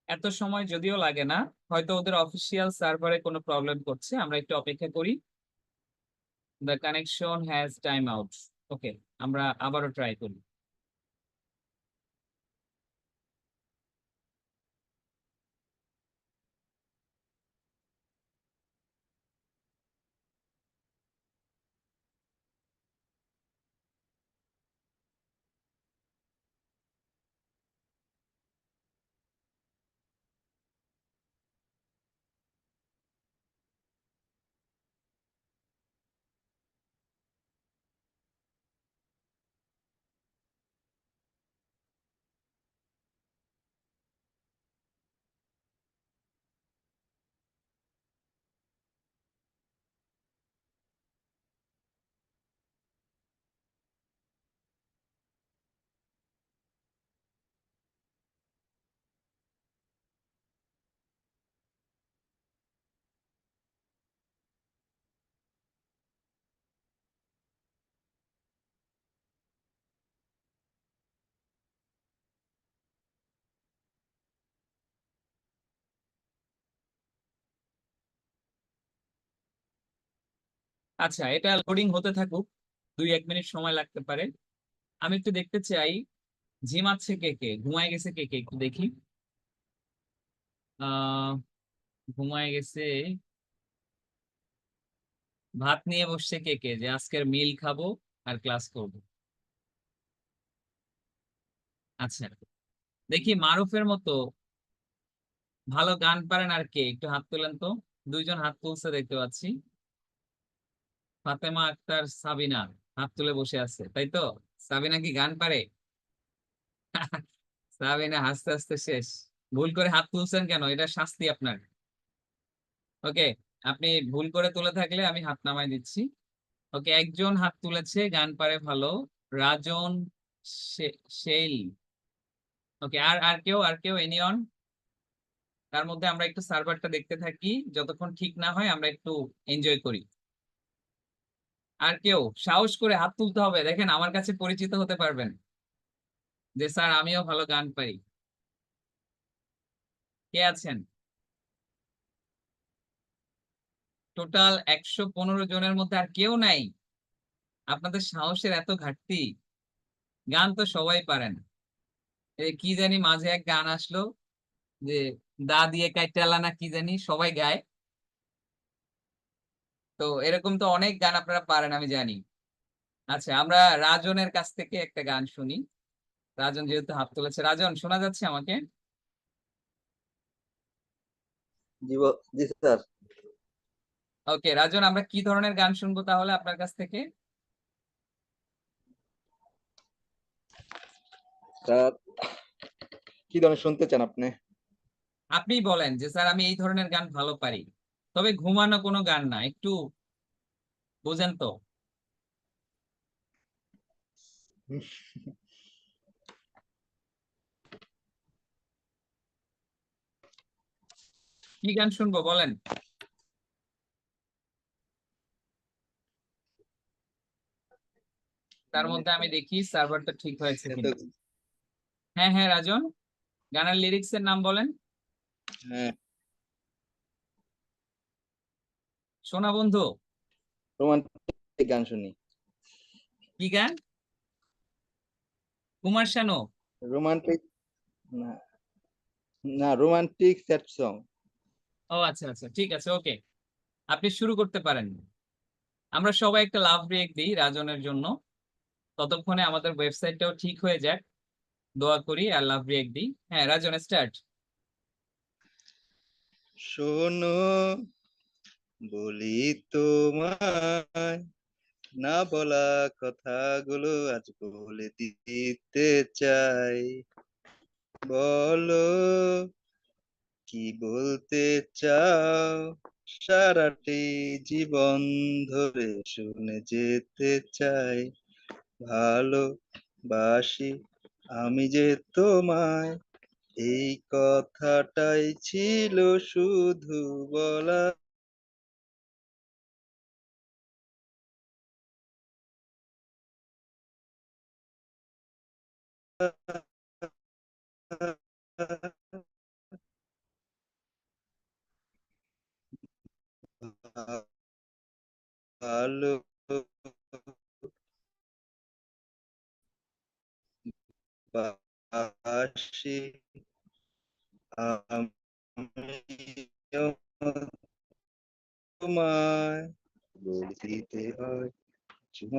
এত সময় যদিও লাগে না, হয়তো ওদের অফিসিয়াল সার্ভারে কোনো প্রবলেম করছে, আমরা একটু অপেক্ষা করি। The connection has time out. Okay, আমরা আবারও ট্রাই করি। আচ্ছা, এটা লোডিং হতে থাকুক, 2-1 মিনিট সময় লাগতে পারে। আমি একটু দেখতে চাই ঝিমাচ্ছে কে কে, ঘুমায় গেছে কে কে, একটু দেখি। আহ ঘুমায় গেছে, ভাত নিয়ে বসছে কে কে, যে আজকের মিল খাবো আর ক্লাস করব। আচ্ছা, দেখি মারুফের মতো ভালো গান পারেন আর কে, একটু হাত তোলেন তো। 2জন হাত তুলছে দেখতে পাচ্ছি। ফাতেমা আক্তার, সাবিনা হাত তুলে বসে আছে, তাই তো? সাবিনা কি গান পারে? সাবিনা হাসতে হাসতে শেষ। ভুল করে হাত তুলছেন কেন? এটা শাস্তি আপনার। ওকে, আপনি ভুল করে তুলে থাকলে আমি হাত নামাই দিচ্ছি। ওকে, একজন হাত তুলেছে, গান পারে ভালো, রাজন শেল। ওকে, আর আর কেউ, আর কেউ, এনিয়ন? তার মধ্যে আমরা একটু সার্ভারটা দেখতে থাকি, যতক্ষণ ঠিক না হয় আমরা একটু এনজয় করি। আর কেউ সাহস করে হাত তুলতে হবে, দেখেন আমার কাছে পরিচিত হতে পারবেন যে স্যার আমিও ভালো গান পারি। কে আছেন? টোটাল 115 জনের মধ্যে আর কেউ নাই? আপনাদের সাহসের এত ঘাটতি। গান তো সবাই পারেন। এই কি জানি মাঝে এক গান আসলো, যে দা দিয়ে কাইটালা না কি জানি, সবাই গায়। তো এরকম তো অনেক গান আপনারা পারেন আমি জানি। আচ্ছা, আমরা রাজনের কাছ থেকে একটা গান শুনি। রাজন যেহেতু হাত তুলেছে, রাজন শোনা যাচ্ছে আমাকে? জি স্যার। ওকে রাজন, আমরা কি ধরনের গান শুনবো তাহলে আপনার কাছ থেকে? স্যার কি ধরনের শুনতে চান আপনি? আপনি বলেন যে স্যার আমি এই ধরনের গান ভালো পারি, তবে ঘুমানো কোনো গান না, একটু বোঝেন তো। কি গান শুনবো বলেন। তার মধ্যে আমি দেখি সার্ভারটা ঠিক হয়েছে কিনা। হ্যাঁ হ্যাঁ রাজন, গানের লিরিক্স এর নাম বলেন। হ্যাঁ, সোনা বন্ধু। রোমান্টিক গান শুনি। কি গান? কুমার শানু? রোমান্টিক না, না রোমান্টিক স্যাড সং। ও আচ্ছা আচ্ছা, ঠিক আছে, ওকে, আপনি শুরু করতে পারেন। আমরা সবাই একটা লাভ ব্রেক দিই রাজনের জন্য, ততক্ষণে আমাদের ওয়েবসাইটটাও ঠিক হয়ে যাক, দোয়া করি আর লাভ ব্রেক দিই। হ্যাঁ রাজন, স্টার্ট। শোনো বলি তোমায়, না বলা কথাগুলো আজ বলে দিতে চাই। বলো কি বলতে চাও, সারাটি জীবন ধরে শুনে যেতে চাই। ভালোবাসি আমি যে তোমায়, এই কথাটাই ছিল শুধু বলা। ভালোবাসি আমি তোমায়, বলে দিতে হয়। শুনো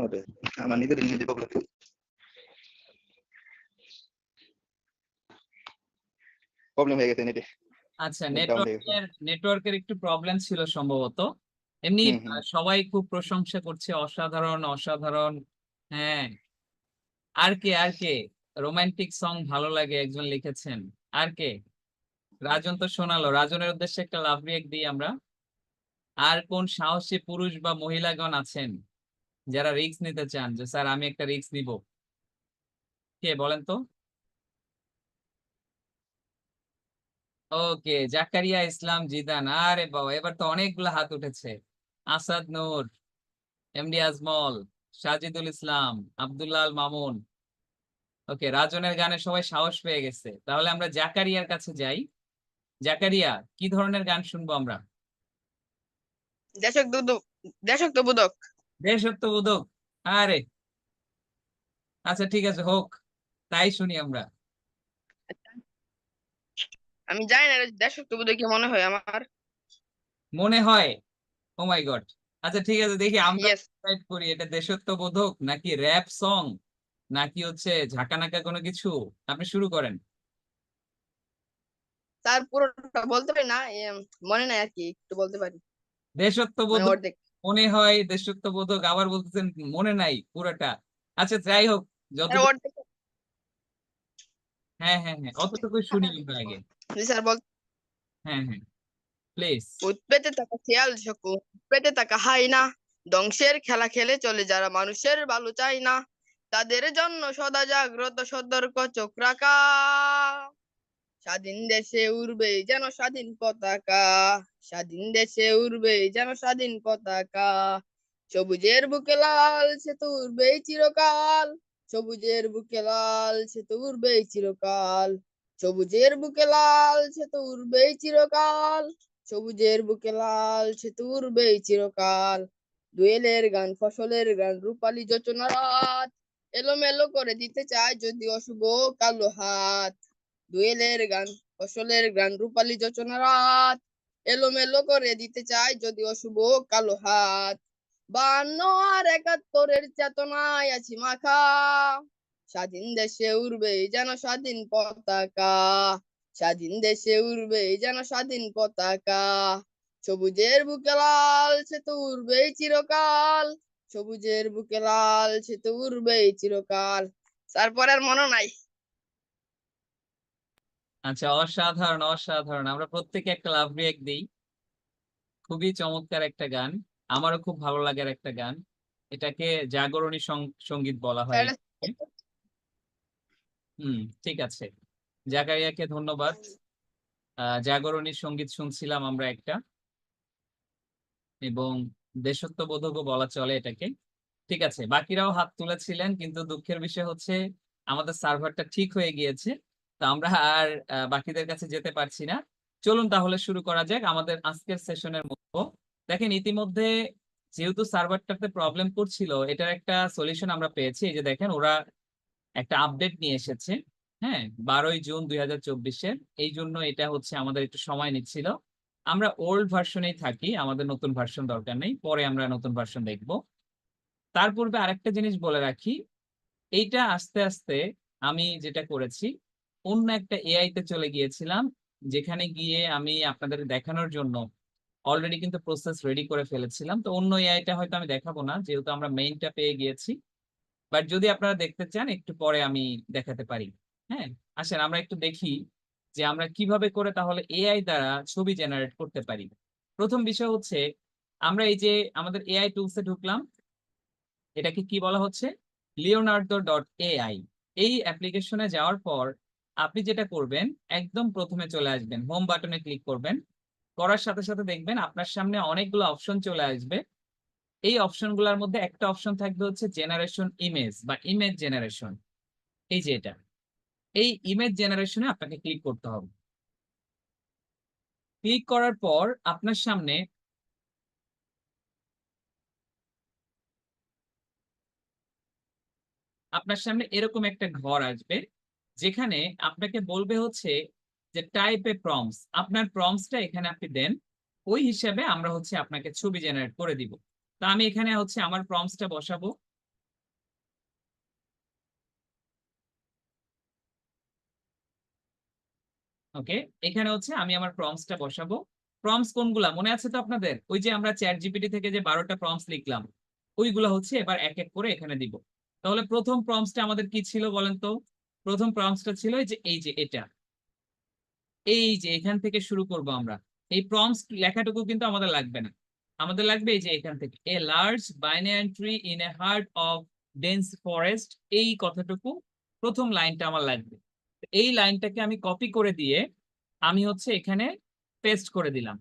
আমার নিজের ইংরেজি প্রবলেম। প্রবলেম হয়ে গেছে নেটে, আচ্ছা, নেট ডাউন হয়ে গেছে। নেটওয়ার্কের একটু প্রবলেম ছিল সম্ভবত। এমনি হুম হুম। সবাই খুব প্রশংসা করছে, অসাধারণ অসাধারণ। হ্যাঁ, আর কে, আর কে রোমান্টিক সং ভালো লাগে একজন লিখেছেন? আর কে? রাজন তো শোনালো, রাজনের উদ্দেশ্যে একটা লাভ রিয়েক্ট দিই আমরা। আর কোন সাহসী পুরুষ বা মহিলাগণ আছেন যারা রিস্ক নিতে চান, যে স্যার আমি একটা রিস্ক নিব? কে বলেন তো? ওকে, জাকারিয়া ইসলাম জিদান, আরে বাবা এবার তো অনেকগুলো হাত উঠেছে। আসাদ নূর, এমডি আজমল, সাজিদুল ইসলাম, আব্দুল্লাহ আল মামুন। ওকে, রাজনের গানে সবাই সাহস পেয়ে গেছে, তাহলে আমরা জাকারিয়ার কাছে যাই। জাকারিয়া, কি ধরনের গান শুনবো আমরা? দেশাত্মবোধক। দেশত্ববোধক। আরে আচ্ছা ঠিক আছে, হোক, তাই শুনি আমরা। আমি জানি না দেশত্ববোধক কি মনে হয় আমার। মনে হয়? ও মাই গড। আচ্ছা ঠিক আছে, দেখি আমরা ইয়েস, ডিসাইড করি এটা দেশত্ববোধক নাকি র‍্যাপ সং নাকি হচ্ছে ঝাঁকানাকা কোনো কিছু। আপনি শুরু করেন। তার পুরোটা বলতে পারি না, মনে নাই আর কি, একটু বলতে পারি, মানে দেশত্ববোধক অর্ধেক। মনে হয়, দেশত্ববোধক আবার বলতেছেন মনে নাই পুরোটা। আচ্ছা যাই হোক, যতটুকু। অর্ধেক। হ্যাঁ হ্যাঁ হ্যাঁ, অতটুকু শুনি আমরা আগে। জি স্যার, বল। হ্যাঁ হ্যাঁ, প্লিজ। ভূত পেতে থাকা খেয়াল শকুন, ভূত পেতে থাকা হাই না, ধ্বংসের খেলা খেলে চলে যারা মানুষের ভালো চায় না, তাদের জন্য সদা জাগ্রত সতর্ক চোখ রাখা, স্বাধীন দেশে উড়বে যেন স্বাধীন পতাকা, স্বাধীন দেশে উড়বে যেন স্বাধীন পতাকা, সবুজের বুকে লাল সে তো উড়বেই চিরকাল, সবুজের বুকে লাল সে তো উড়বেই চিরকাল, সবুজের বুকে লাল সে তো উড়বেই চিরকাল, সবুজের বুকে লাল সে তো উড়বেই চিরকাল, দোয়েলের গান ফসলের গান রূপালী যোচনা রাত, এলোমেলো করে দিতে চায় যদি অশুভ কালো হাত, দোয়েলের গান ফসলের গান রূপালী যোচনা রাত, এলোমেলো করে দিতে চায় যদি অশুভ কালো হাত, 52 আর 71-এর চেতনায় আছি মাখা, স্বাধীন দেশে উড়বে যেন স্বাধীন পতাকা, স্বাধীন দেশে উড়বে যেন স্বাধীন পতাকা, সবুজের বুকে লাল সে তো উড়বেই চিরকাল, সবুজের বুকে লাল সে তো উড়বেই চিরকাল। তারপর আর মনে নাই। আচ্ছা, অসাধারণ অসাধারণ, আমরা প্রত্যেকে একটা লাভ রিয়েক্ট দিই। খুবই চমৎকার একটা গান, আমারও খুব ভালো লাগার একটা গান। এটাকে জাগরণী সঙ্গীত বলা হয়। হুম, ঠিক আছে, জাকারিয়াকে ধন্যবাদ। জাগরণী সঙ্গীত শুনছিলাম আমরা একটা, এবং দেশত্ববোধকও বলা চলে এটাকে। ঠিক আছে, বাকিরাও হাত তুলেছিলেন, কিন্তু দুঃখের বিষয় হচ্ছে আমাদের সার্ভারটা ঠিক হয়ে গিয়েছে, তো আমরা আর বাকিদের কাছে যেতে পারছি না। চলুন তাহলে শুরু করা যাক আমাদের আজকের সেশনের মতো। দেখেন ইতিমধ্যে যেহেতু সার্ভারটাতে প্রবলেম করছিল, এটার একটা সলিউশন আমরা পেয়েছি। এই যে দেখেন, ওরা একটা আপডেট নিয়ে এসেছে। হ্যাঁ, 12 জুন 2024-এর, এই জন্য এটা হচ্ছে আমাদের একটু সময় নিচ্ছিল। আমরা ওল্ড ভার্সনেই থাকি, আমাদের নতুন ভার্সন দরকার নেই, পরে আমরা নতুন ভার্সন দেখব। তার পূর্বে আরেকটা জিনিস বলে রাখি, এইটা আস্তে আস্তে আমি যেটা করেছি, অন্য একটা এআই তে চলে গিয়েছিলাম, যেখানে গিয়ে আমি আপনাদের দেখানোর জন্য অলরেডি কিন্তু প্রসেস রেডি করে ফেলেছিলাম। তো অন্য এআইটা হয়তো আমি দেখাবো না, যেহেতু আমরা মেইনটা পেয়ে গিয়েছি। বাট যদি আপনারা দেখতে চান, একটু পরে আমি দেখাতে পারি। হ্যাঁ, আসেন আমরা একটু দেখি যে আমরা কিভাবে করে তাহলে এআই দ্বারা ছবি জেনারেট করতে পারি। প্রথম বিষয় হচ্ছে, আমরা এই যে আমাদের এআই টুলসে ঢুকলাম, এটাকে কি বলা হচ্ছে, leonardo.ai। এই অ্যাপ্লিকেশনে যাওয়ার পর আপনি যেটা করবেন, একদম প্রথমে চলে আসবেন, হোম বাটনে ক্লিক করবেন। করার সাথে সাথে দেখবেন আপনার সামনে অনেকগুলো অপশন চলে আসবে। এই অপশনগুলোর মধ্যে একটা অপশন থাকবে হচ্ছে জেনারেশন ইমেজ বা ইমেজ জেনারেশন। এই যে এটা, এই ইমেজ জেনারেশনে আপনাকে ক্লিক করতে হবে। ক্লিক করার পর আপনার সামনে এরকম একটা ঘর আসবে, যেখানে আপনাকে বলবে হচ্ছে যে টাইপ এ প্রম্পটস, আপনার প্রম্পটসটা এখানে আপনি দেন, ওই হিসাবে আমরা হচ্ছে আপনাকে ছবি জেনারেট করে দিব। তো আমি এখানে হচ্ছে আমার প্রম্পটসটা বসাবো। ওকে, এখানে হচ্ছে আমি আমার প্রম্পটসটা বসাবো। প্রম্পটস কোনগুলা মনে আছে তো আপনাদের? ওই যে আমরা চ্যাট জিপিটি থেকে যে 12টা প্রম্পটস লিখলাম, ওইগুলা হচ্ছে এবার এক এক করে এখানে দিব। তাহলে প্রথম প্রম্পটসটা আমাদের কি ছিল বলেন তো? প্রথম প্রম্পটসটা ছিল এই যে এটা, এই যে এখান থেকে শুরু করব আমরা। এই প্রম্পটস লেখাটুকু কিন্তু আমাদের লাগবে না, আমাদের লাগবে এই যে এখান থেকে, a large binary tree in a heart of dense forest, এই কথাটুকু প্রথম লাইনটা আমার লাগবে। এই লাইনটাকে আমি কপি করে দিয়ে আমি হচ্ছে এখানে পেস্ট করে দিলাম।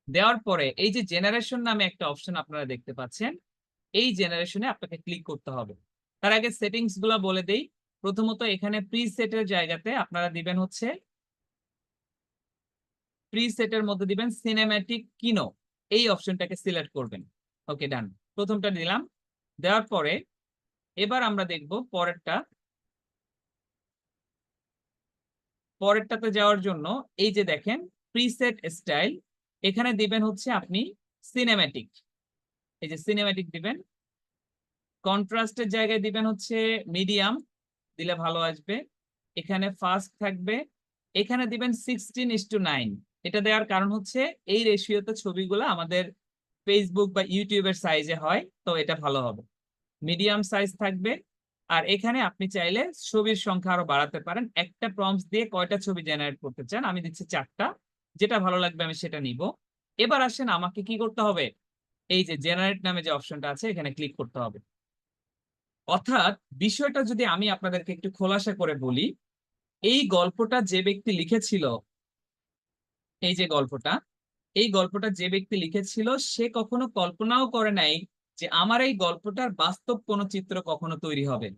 দেওয়ার পরে এই যে জেনারেশন নামে একটা অপশন আপনারা দেখতে পাচ্ছেন, এই জেনারেশনে আপনাকে ক্লিক করতে হবে। তার আগে সেটিংস গুলা বলে দেই। প্রথমত এখানে প্রিসেটের জায়গাতে আপনারা দিবেন হচ্ছে, প্রিসেটের মধ্যে দিবেন সিনেম্যাটিক কিনো, এই অপশনটাকে সিলেক্ট করবেন। ওকে, ডান। প্রথমটা দিলাম, দেওয়ার পরে এবার আমরা দেখব পরেরটাতে যাওয়ার জন্য এই যে দেখেন প্রিসেট স্টাইল, এখানে দিবেন হচ্ছে আপনি সিনেম্যাটিক। এই যে সিনেম্যাটিক দিবেন, কন্ট্রাস্টের জায়গায় দিবেন হচ্ছে মিডিয়াম, দিলে ভালো আসবে। এখানে ফাস্ট থাকবে, এখানে দিবেন 16:9। এটা দেওয়ার কারণ হচ্ছে এই রেশিওতে ছবিগুলো আমাদের ফেসবুক বা ইউটিউবের সাইজে হয়, তো এটা ভালো হবে। মিডিয়াম সাইজ থাকবে। আর এখানে আপনি চাইলে ছবির সংখ্যা আরো বাড়াতে পারেন। একটা প্রম্পটস দিয়ে কয়টা ছবি জেনারেট করতে চান, আমি দিচ্ছি 4টা, যেটা ভালো লাগবে আমি সেটা নিব। এবার আসেন আমাকে কি করতে হবে, এই যে জেনারেট নামে যে অপশনটা আছে এখানে ক্লিক করতে হবে। অর্থাৎ বিষয়টা যদি আমি আপনাদেরকে একটু খোলাসা করে বলি, এই গল্পটা যে ব্যক্তি লিখেছিল, এই যে গল্পটা, এই গল্পটা যে ব্যক্তি লিখেছিল সে কখনো কল্পনাও করে নাই যে আমার এই গল্পটার বাস্তব কোনো চিত্র কখনো তৈরি হবে।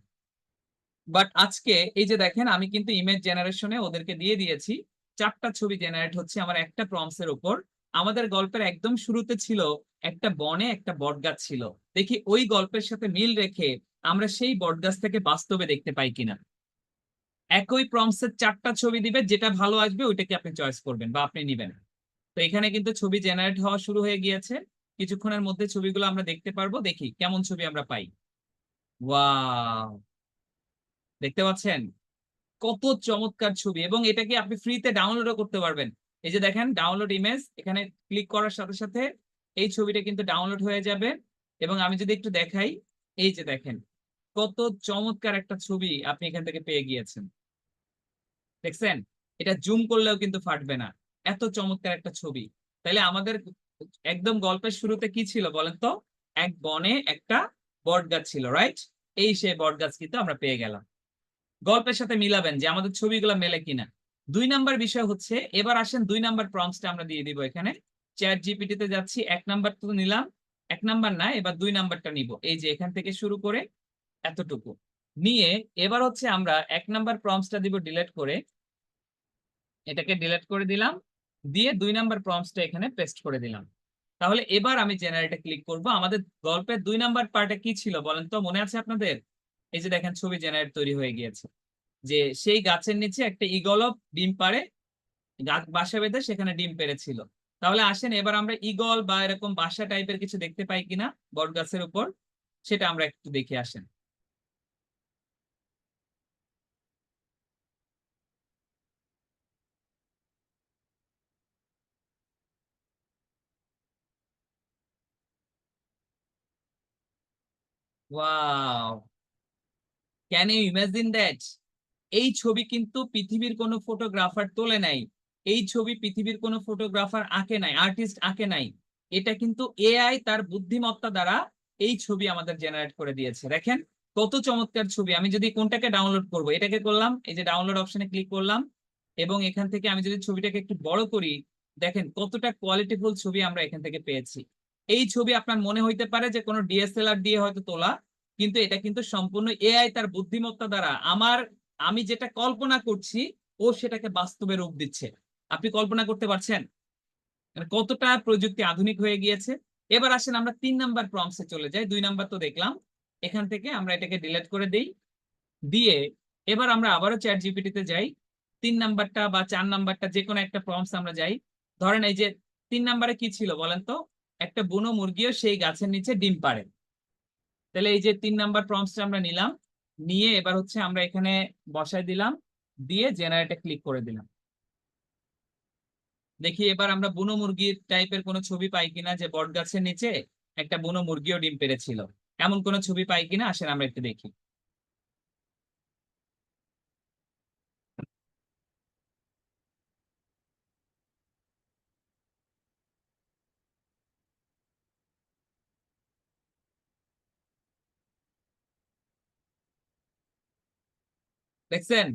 বাট আজকে এই যে দেখেন আমি কিন্তু ইমেজ জেনারেশনে ওদেরকে দিয়ে দিয়েছি, 4টা ছবি জেনারেট হচ্ছে আমার একটা প্রম্পটসের উপর। আমাদের গল্পের একদম শুরুতে ছিল একটা বনে একটা বটগাছ ছিল, দেখি ওই গল্পের সাথে মিল রেখে আমরা সেই বটগাছ থেকে বাস্তবে দেখতে পাই কিনা। একই প্রম্পটসের 4টা ছবি দিবে, যেটা ভালো আসবে ওইটাকে আপনি চয়েস করবেন বা আপনি নিবেন। তো এখানে কিন্তু ছবি জেনারেট হওয়া শুরু হয়ে গিয়েছে, কিছুক্ষণের মধ্যে ছবিগুলো আমরা দেখতে পারবো। দেখি কেমন ছবি আমরা পাই। ওয়াও, দেখতে পাচ্ছেন কত চমৎকার ছবি, এবং এটাকে আপনি ফ্রিতে ডাউনলোডও করতে পারবেন। এই যে দেখেন ডাউনলোড ইমেজ, এখানে ক্লিক করার সাথে সাথে এই ছবিটা কিন্তু ডাউনলোড হয়ে যাবে। এবং আমি যদি একটু দেখাই, এই যে দেখেন কত চমৎকার একটা ছবি আপনি এখান থেকে পেয়ে গিয়েছেন। দেখছেন, এটা জুম করলেও কিন্তু ফাটবে না, এত চমৎকার একটা ছবি। তাহলে আমাদের একদম গল্পের শুরুতে কি ছিল বলেন তো, এক বনে একটা বট গাছ ছিল, রাইট? এই সেই বট গাছ কিন্তু আমরা পেয়ে গেলাম। গল্পের সাথে মিলাবেন যে আমাদের ছবিগুলো মেলে কিনা। 2 নাম্বার বিষয় হচ্ছে, এবার আসেন 2 নাম্বার প্রম্পটসটা আমরা দিয়ে দিব এখানে। চ্যাট জিপিটি তে যাচ্ছি, 1 নাম্বার তো নিলাম, 1 নাম্বার না, এবার 2 নাম্বারটা নিব। এই যে এখান থেকে শুরু করে এতটুকু নিয়ে এবার হচ্ছে আমরা 1 নাম্বার প্রম্পটসটা দিব ডিলিট করে, এটাকে ডিলিট করে দিলাম, দিয়ে 2 নাম্বার প্রম্পটসটা এখানে পেস্ট করে দিলাম। তাহলে এবার আমি জেনারেটে ক্লিক করব। আমাদের গল্পের 2 নাম্বার পার্টে কি ছিল বলেন তো, মনে আছে আপনাদের? এই যে দেখেন ছবি জেনারেট তৈরি হয়ে গিয়েছে, যে সেই গাছের নিচে একটা ঈগল ডিম পাড়ে, গাছ বাসা বেঁধে সেখানে ডিম পেড়েছিল। তাহলে আসেন এবার আমরা ঈগল বা এরকম বাসা টাইপের কিছু দেখতে পাই কিনা বট গাছের উপর, সেটা আমরা একটু দেখে আসেন। Wow, can you imagine that? এই ছবি কিন্তু পৃথিবীর কোনো ফটোগ্রাফার তোলে নাই, এই ছবি পৃথিবীর কোনো ফটোগ্রাফার আঁকে নাই, আর্টিস্ট আঁকে নাই। এটা কিন্তু এআই তার বুদ্ধিমত্তা দ্বারা এই ছবি আমাদের জেনারেট করে দিয়েছে। দেখেন কত চমৎকার ছবি। আমি যদি কোনটাকে ডাউনলোড করব, এটাকে করলাম, এই যে ডাউনলোড অপশনে ক্লিক করলাম, এবং এখান থেকে আমি যদি ছবিটাকে একটু বড় করি, দেখেন কতটা কোয়ালিটিফুল ছবি আমরা এখান থেকে পেয়েছি। এই ছবি আপনার মনে হইতে পারে যে কোনো ডিএসএলআর দিয়ে হয়তো তোলা, কিন্তু এটা কিন্তু সম্পূর্ণ এআই তার বুদ্ধিমত্তা দ্বারা আমি যেটা কল্পনা করছি ও সেটাকে বাস্তবে রূপ দিচ্ছে। আপনি কল্পনা করতে পারছেন মানে কতটা প্রযুক্তি আধুনিক হয়ে গিয়েছে। এবার আসেন আমরা 3 নাম্বার প্রম্পটসে চলে যাই। 2 নাম্বার তো দেখলাম, এখান থেকে আমরা এটাকে ডিলিট করে দেই, দিয়ে এবার আমরা আবারও চ্যাট জিপিটিতে যাই। 3 নাম্বারটা বা 4 নাম্বারটা যে কোনো একটা প্রম্পটস আমরা যাই। ধরেন এই যে 3 নাম্বারে কি ছিল বলেন তো, একটা বুনো মুরগিও সেই গাছের নিচে ডিম পাড়ে। তাহলে এই যে 3 নাম্বার প্রম্পটসটা আমরা নিলাম, নিয়ে এবার হচ্ছে আমরা এখানে বসাই দিলাম, দিয়ে জেনারেটে ক্লিক করে দিলাম। দেখি এবার আমরা বুনো মুরগির টাইপের কোনো ছবি পাই কিনা, যে বট গাছের নিচে একটা বুনো মুরগিও ডিম পেড়েছিল, এমন কোনো ছবি পাই কিনা। আসেন আমরা একটু দেখি। দেখছেন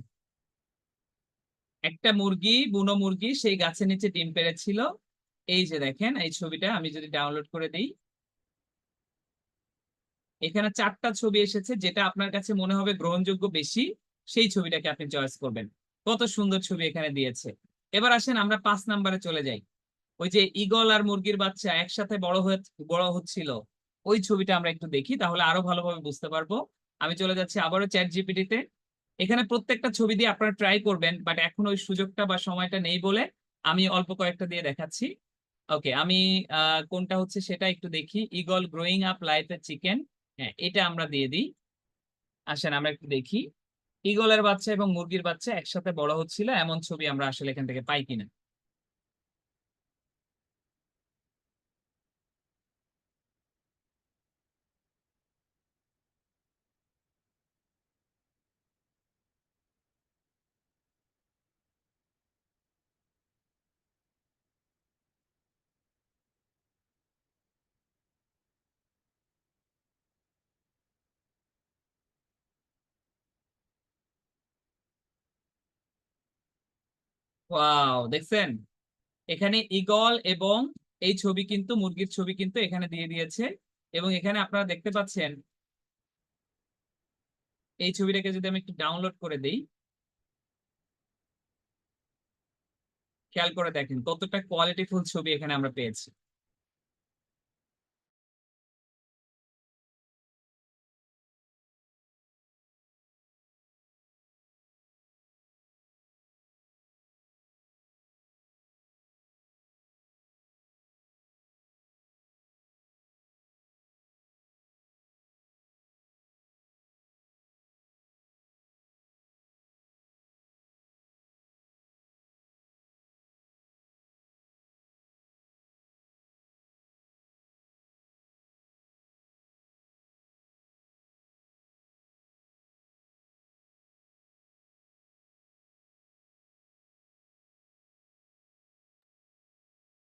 একটা মুরগি, বুনো মুরগি সেই গাছের নিচে ডিম পেড়েছিল। এই যে দেখেন এই ছবিটা আমি যদি ডাউনলোড করে দিই, এখানে 4টা ছবি এসেছে, যেটা আপনার কাছে মনে হবে গ্রহণযোগ্য বেশি সেই ছবিটাকে আপনি চয়েস করবেন। কত সুন্দর ছবি এখানে দিয়েছে। এবার আসেন আমরা 5 নাম্বারে চলে যাই। ওই যে ঈগল আর মুরগির বাচ্চা একসাথে বড় হচ্ছিল, ওই ছবিটা আমরা একটু দেখি, তাহলে আরো ভালোভাবে বুঝতে পারবো। আমি চলে যাচ্ছি আবারও চ্যাট জিপিটিতে। এখানে প্রত্যেকটা ছবি দিয়ে আপনারা ট্রাই করবেন, বাট এখন ওই সুযোগটা বা সময়টা নেই বলে আমি অল্প কয়েকটা দিয়ে দেখাচ্ছি। ওকে, আমি কোনটা হচ্ছে সেটা একটু দেখি। ইগল গ্রোয়িং আপ লাইফ এ চিকেন, হ্যাঁ এটা আমরা দিয়ে দিই। আসেন আমরা একটু দেখি ঈগলের বাচ্চা এবং মুরগির বাচ্চা একসাথে বড় হচ্ছিল এমন ছবি আমরা আসলে এখান থেকে পাই কিনা। ওয়াও, দেখছেন এখানে ঈগল এবং এই ছবি কিন্তু মুরগির ছবি কিন্তু এখানে দিয়ে দিয়েছে। এবং এখানে আপনারা দেখতে পাচ্ছেন এই ছবিটাকে যদি আমি একটু ডাউনলোড করে দেই, খেয়াল করে দেখেন কতটা কোয়ালিটিফুল ছবি এখানে আমরা পেয়েছি।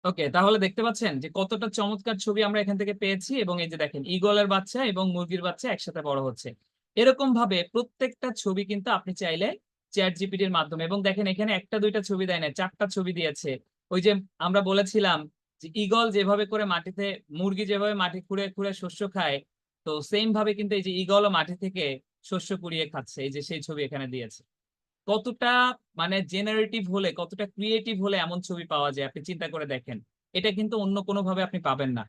ওকে, তাহলে দেখতে পাচ্ছেন যে কতটা চমৎকার ছবি আমরা এখান থেকে পেয়েছি। এবং এই যে দেখেন ঈগলের বাচ্চা এবং মুরগির বাচ্চা একসাথে বড় হচ্ছে। এরকম ভাবে প্রত্যেকটা ছবি কিন্তু আপনি চাইলে চ্যাট জিপিটির মাধ্যমে, এবং দেখেন এখানে একটা দুইটা ছবি দেয় না, চারটা ছবি দিয়েছে। ওই যে আমরা বলেছিলাম যে ঈগল যেভাবে করে মাটিতে, মুরগি যেভাবে মাটি খুঁড়ে খুঁড়ে শস্য খায়, তো সেম ভাবে কিন্তু এই যে ঈগলও মাটি থেকে শস্য কুড়িয়ে খাচ্ছে, এই যে সেই ছবি এখানে দিয়েছে। কতটা মানে জেনারেটিভ হলে, কতটা ক্রিয়েটিভ হলে এমন ছবি পাওয়া যায় আপনি চিন্তা করে দেখেন। এটা কিন্তু অন্য কোনো ভাবে আপনি পাবেন না।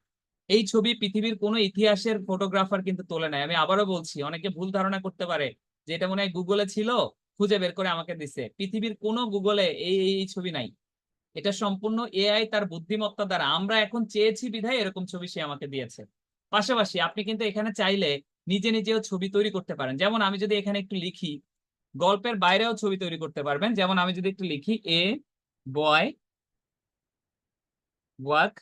এই ছবি পৃথিবীর কোনো ইতিহাসের ফটোগ্রাফার কিন্তু তোলে নাই। আমি আবারও বলছি, অনেকে ভুল ধারণা করতে পারে যে এটা মনে হয় গুগলে ছিল, খুঁজে বের করে আমাকে দিছে। পৃথিবীর কোনো গুগলে এই ছবি নাই। এটা সম্পূর্ণ এআই তার বুদ্ধিমত্তা দ্বারা, আমরা এখন চেয়েছি বিধায় এরকম ছবি সে আমাকে দিয়েছে। পাশাপাশি আপনি কিন্তু এখানে চাইলে নিজে নিজেও ছবি তৈরি করতে পারেন। যেমন আমি যদি এখানে একটু লিখি, গল্পের বাইরেও ছবি তৈরি করতে পারবেন। যেমন আমি যদি একটু লিখি এ boy walk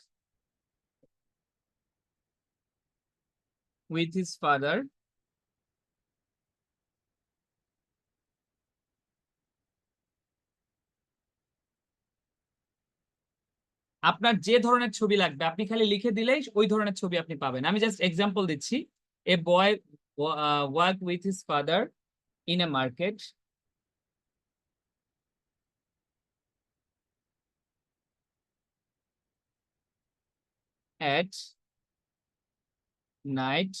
with his father, আপনার যে ধরনের ছবি লাগবে আপনি খালি লিখে দিলেই ওই ধরনের ছবি আপনি পাবেন। আমি জাস্ট এক্সাম্পল দিচ্ছি। A boy walk with his father in a market at night.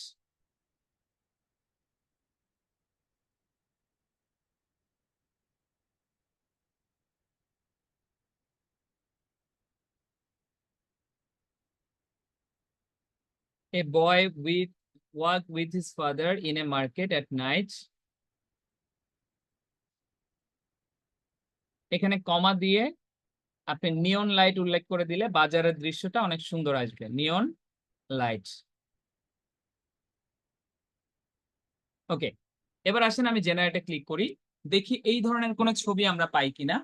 A boy with walk with his father in a market at night. এখানে কমা দিয়ে আপনি নিয়ন লাইট উল্লেখ করে দিলে বাজারের দৃশ্যটা অনেক সুন্দর আসবে। নিয়ন লাইট। ওকে, এবার আসেন আমি জেনারেটে ক্লিক করি, দেখি এই ধরনের কোনো ছবি আমরা পাই কিনা।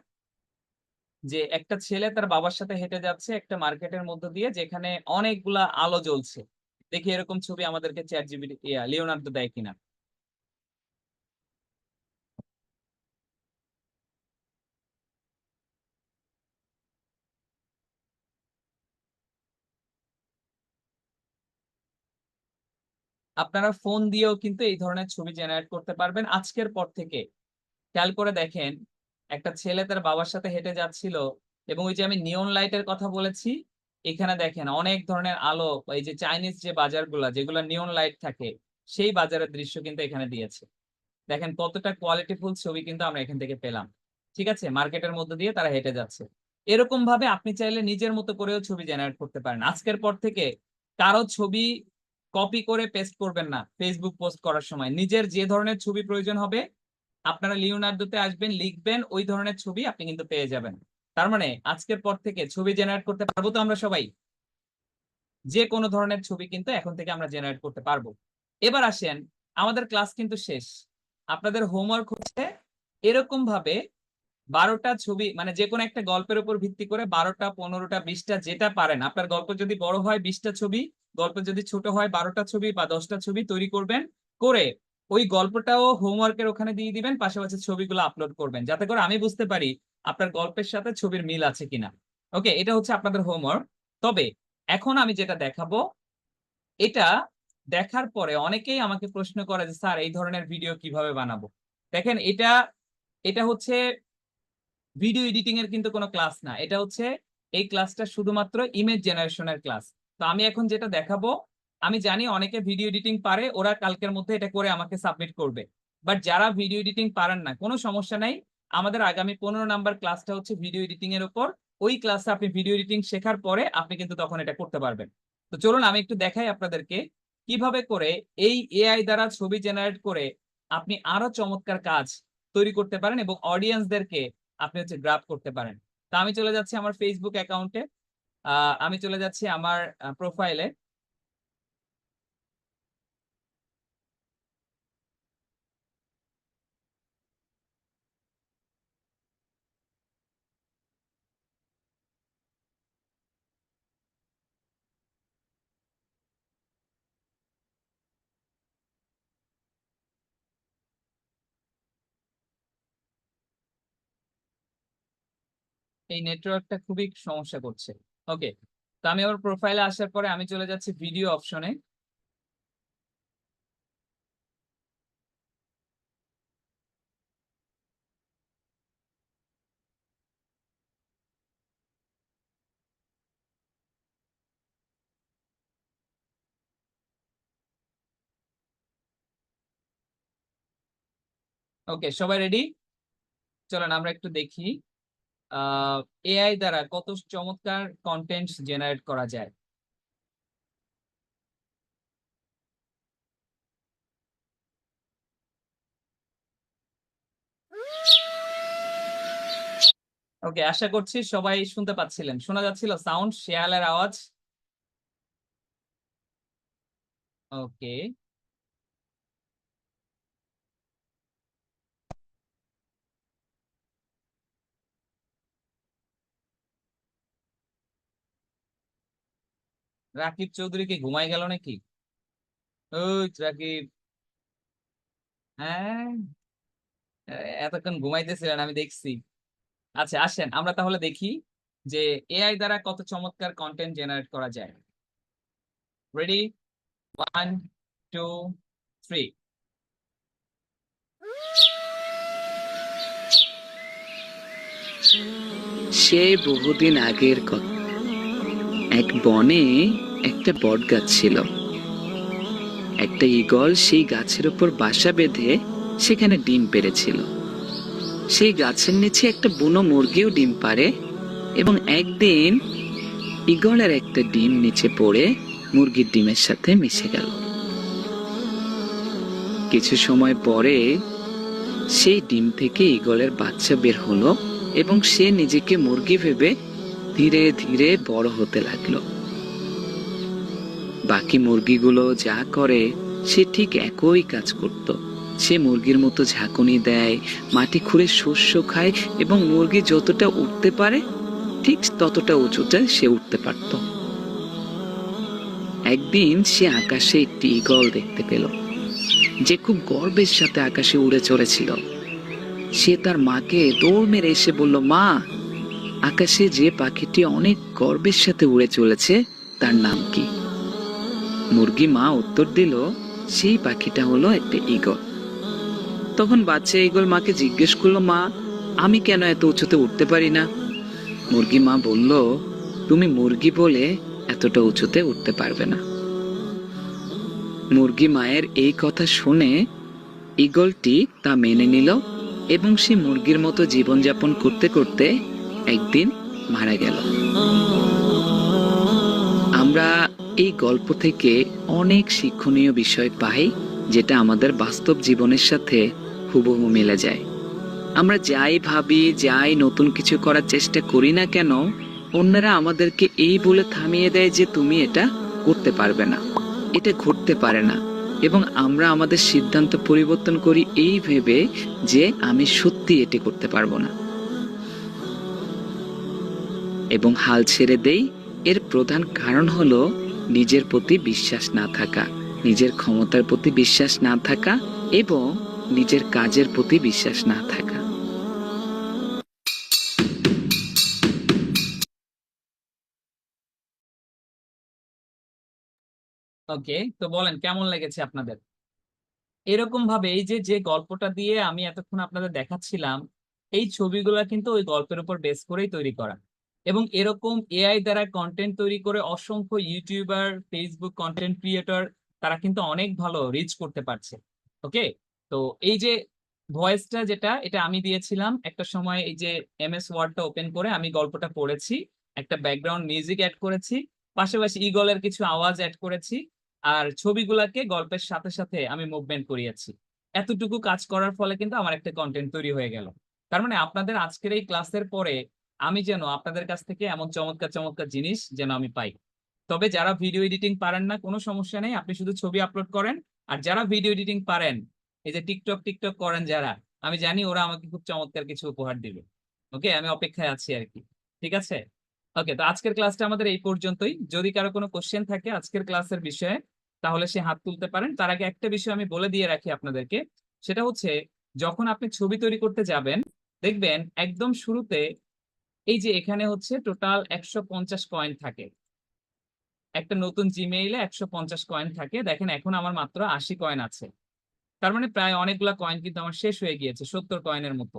যে একটা ছেলে তার বাবার সাথে হেঁটে যাচ্ছে একটা মার্কেটের মধ্য দিয়ে, যেখানে অনেকগুলা আলো জ্বলছে। দেখি এরকম ছবি আমাদেরকে চ্যাট জিপিটি লিওনার্দো দেয় কিনা। আপনারা ফোন দিয়েও কিন্তু এই ধরনের ছবি জেনারেট করতে পারবেন আজকের পর থেকে। খেয়াল করে দেখেন, একটা ছেলে তার বাবার সাথে হেঁটে যাচ্ছিল, এবং ওই যে আমি নিয়ন লাইটের কথা বলেছি, এখানে দেখেন অনেক ধরনের আলো, এই যে চাইনিজ যে বাজারগুলা যেগুলো নিয়ন লাইট থাকে, সেই বাজারের দৃশ্য কিন্তু এখানে দিয়েছে। দেখেন কতটা কোয়ালিটিফুল ছবি কিন্তু আমরা এখান থেকে পেলাম। ঠিক আছে, মার্কেটের মধ্যে দিয়ে তারা হেঁটে যাচ্ছে। এরকম ভাবে আপনি চাইলে নিজের মতো করেও ছবি জেনারেট করতে পারেন। আজকের পর থেকে কারো ছবি কপি করে পেস্ট করবেন না ফেসবুক পোস্ট করার সময়। নিজের যে ধরনের ছবি প্রয়োজন হবে আপনারা লিওনার্দোতে আসবেন, লিখবেন, ওই ধরনের ছবি আপনি কিন্তু পেয়ে যাবেন। তার মানে আজকের পর থেকে ছবি জেনারেট করতে পারবো তো আমরা সবাই? যে কোনো ধরনের ছবি কিন্তু এখন থেকে আমরা জেনারেট করতে পারবো। এবার আসেন, আমাদের ক্লাস কিন্তু শেষ। আপনাদের হোমওয়ার্ক হচ্ছে এরকম ভাবে 12টা ছবি, মানে যে কোনো একটা গল্পের উপর ভিত্তি করে 12টা 15টা 20টা যেটা পারেন, আপনার গল্প যদি বড় হয় 20টা ছবি, গল্প যদি ছোট হয় 12টা ছবি বা 10টা ছবি তৈরি করবেন, করে ওই গল্পটাও হোমওয়ার্কের ওখানে দিয়ে দিবেন, পাশাপাশি ছবিগুলো আপলোড করবেন, যাতে করে আমি বুঝতে পারি আপনার গল্পের সাথে ছবির মিল আছে কিনা। ওকে, এটা হচ্ছে আপনাদের হোমওয়ার্ক। তবে এখন আমি যেটা দেখাবো, এটা দেখার পরে অনেকেই আমাকে প্রশ্ন করে যে স্যার এই ধরনের ভিডিও কিভাবে বানাবো। দেখেন, এটা এটা হচ্ছে ভিডিও এডিটিং এর কিন্তু কোনো ক্লাস না, এটা হচ্ছে এই ক্লাসটা শুধুমাত্র ইমেজ জেনারেশনের ক্লাস। তো আমি এখন যেটা দেখাবো, আমি জানি অনেকে ভিডিও এডিটিং পারে, ওরা কালকের মধ্যে এটা করে আমাকে সাবমিট করবে। বাট যারা ভিডিও এডিটিং পারেন না, কোনো সমস্যা নাই, আমাদের আগামী 15 নাম্বার ক্লাসটা হচ্ছে ভিডিও এডিটিং এর উপর। ওই ক্লাসে আপনি ভিডিও এডিটিং শেখার পরে আপনি কিন্তু তখন এটা করতে পারবেন। তো চলুন আমি একটু দেখাই আপনাদেরকে কিভাবে করে এই এআই দ্বারা ছবি জেনারেট করে আপনি আরো চমৎকার কাজ তৈরি করতে পারেন এবং অডিয়েন্সদেরকে আপনি হচ্ছে গ্রাব করতে পারেন। তা আমি চলে যাচ্ছি আমার ফেসবুক অ্যাকাউন্টে, আমি চলে যাচ্ছি আমার প্রোফাইলে। এই নেটওয়ার্কটা খুবই সমস্যা করছে। ওকে, তো আমি আমার প্রোফাইলে আসার পরে আমি চলে যাচ্ছি ভিডিও অপশনে। ওকে, সবাই রেডি? চলেন আমরা একটু দেখি এআই দ্বারা কত চমৎকার কন্টেন্ট জেনারেট করা যায়। ওকে, আশা করছি সবাই শুনতে পাচ্ছিলেন, শোনা যাচ্ছিল সাউন্ড, শেয়ালের আওয়াজ? ওকে, রাকিব চৌধুরী কি ঘুমাই গেল নাকি? ওই রাকিব, হ্যাঁ, এতক্ষণ ঘুমাইতেছিলেন আমি দেখছি। আচ্ছা, আসেন আমরা তাহলে দেখি যে এআই দ্বারা কত চমৎকার কন্টেন্ট জেনারেট করা যায়। রেডি, 1 2 3। সে বহুদিন আগের কথা। এক বনে একটা বট গাছ ছিল। একটা ঈগল সেই গাছের উপর বাসা বেঁধে সেখানে ডিম পেড়েছিল। সেই গাছের নিচে একটা বুনো মুরগিও ডিম পাড়ে এবং একদিন ঈগলের একটা ডিম নিচে পড়ে মুরগির ডিমের সাথে মিশে গেল। কিছু সময় পরে সেই ডিম থেকে ঈগলের বাচ্চা বের হলো এবং সে নিজেকে মুরগি ভেবে ধীরে ধীরে বড় হতে লাগলো। বাকি মুরগিগুলো যা করে সে ঠিক একই কাজ করত। সে মুরগির মতো ঝাঁকুনি দেয়, মাটি খুঁড়ে শস্য খায় এবং মুরগি যতটা উঠতে পারে ঠিক ততটা উঁচুতে সে উঠতে পারত। একদিন সে আকাশে একটি ঈগল দেখতে পেল, যে খুব গর্বের সাথে আকাশে উড়ে চলেছিল। সে তার মাকে দৌড় মেরে এসে বলল, মা, আকাশে যে পাখিটি অনেক গর্বের সাথে উড়ে চলেছে তার নাম কি? মুরগি মা উত্তর দিল, সেই পাখিটা হলো একটা ঈগল। তখন বাচ্চা ঈগল মাকে জিজ্ঞেস করলো, মা, আমি কেন এত উঁচুতে উঠতে পারি না? মুরগি মা বলল, তুমি মুরগি বলে এতটা উঁচুতে উঠতে পারবে না। মুরগি মায়ের এই কথা শুনে ঈগলটি তা মেনে নিল এবং সে মুরগির মতো জীবনযাপন করতে করতে একদিন মারা গেল। আমরা এই গল্প থেকে অনেক শিক্ষণীয় বিষয় পাই, যেটা আমাদের বাস্তব জীবনের সাথে হুবহু মিলে যায়। আমরা যাই ভাবি, যাই নতুন কিছু করার চেষ্টা করি না কেন, অন্যরা আমাদেরকে এই বলে থামিয়ে দেয় যে তুমি এটা করতে পারবে না, এটা ঘটতে পারে না, এবং আমরা আমাদের সিদ্ধান্ত পরিবর্তন করি এই ভেবে যে আমি সত্যি এটি করতে পারবো না, এবং হাল ছেড়ে দেই। এর প্রধান কারণ হলো নিজের প্রতি বিশ্বাস না থাকা, নিজের ক্ষমতার প্রতি বিশ্বাস না থাকা, এবং নিজের কাজের প্রতি বিশ্বাস না থাকা। ওকে, তো বলেন কেমন লেগেছে আপনাদের? এরকম ভাবে এই যে যে গল্পটা দিয়ে আমি এতক্ষণ আপনাদের দেখাচ্ছিলাম, এই ছবিগুলো কিন্তু ওই গল্পের উপর বেস করেই তৈরি করা। এবং এরকম এআই দ্বারা কন্টেন্ট তৈরি করে অসংখ্য ইউটিউবার, ফেসবুক কন্টেন্ট ক্রিয়েটর, তারা কিন্তু অনেক ভালো রিচ করতে পারছে। ওকে, তো এই যে ভয়েসটা যেটা, এটা আমি দিয়েছিলাম একটা সময়। এই যে এমএস ওয়ার্ডটা ওপেন করে আমি গল্পটা পড়েছি, একটা ব্যাকগ্রাউন্ড মিউজিক অ্যাড করেছি, পাশাপাশি ইগলের কিছু আওয়াজ অ্যাড করেছি, আর ছবিগুলাকে গল্পের সাথে সাথে আমি মুভমেন্ট করিয়েছি। এতটুকু কাজ করার ফলে কিন্তু আমার একটা কন্টেন্ট তৈরি হয়ে গেল। তার মানে আপনাদের আজকের এই ক্লাসের পরে আমি যেন আপনাদের কাছ থেকে এমন চমৎকার চমৎকার জিনিস যেন আমি পাই। তবে যারা ভিডিও এডিটিং পারেন না, কোনো সমস্যা নেই, আপনি শুধু ছবি আপলোড করেন। আর যারা ভিডিও এডিটিং পারেন, এই যে টিকটক টিকটক করেন যারা, আমি জানি ওরা আমাকে খুব চমৎকার কিছু উপহার দিবে। ওকে, আমি অপেক্ষায় আছি আর কি। ঠিক আছে, ওকে। তো আজকের ক্লাসটা আমাদের এই পর্যন্তই। যদি কারো কোনো কোশ্চেন থাকে আজকের ক্লাসের বিষয়ে, তাহলে সে হাত তুলতে পারেন। তার আগে একটা বিষয় আমি বলে দিয়ে রাখি আপনাদেরকে, সেটা হচ্ছে যখন আপনি ছবি তৈরি করতে যাবেন, দেখবেন একদম শুরুতে এই যে এখানে হচ্ছে টোটাল 150 কয়েন থাকে। একটা নতুন জিমেইলে 150 কয়েন থাকে। দেখেন এখন আমার মাত্র 80 কয়েন আছে। তার মানে প্রায় অনেকগুলা কয়েন কিন্তু আমার শেষ হয়ে গিয়েছে, 70 কয়েনের মতো।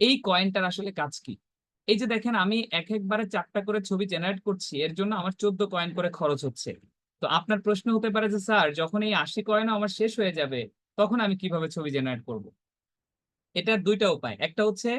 এই কয়েনটার আসলে কাজ কি? এই যে দেখেন আমি একবারে 4টা করে ছবি জেনারেট করছি, এর জন্য আমার 14 কয়েন করে খরচ হচ্ছে। তো আপনার প্রশ্ন হতে পারে যে স্যার, যখন এই 80 কয়েনও আমার শেষ হয়ে যাবে, তখন আমি কিভাবে ছবি জেনারেট করব? এটার দুইটা উপায়। একটা হচ্ছে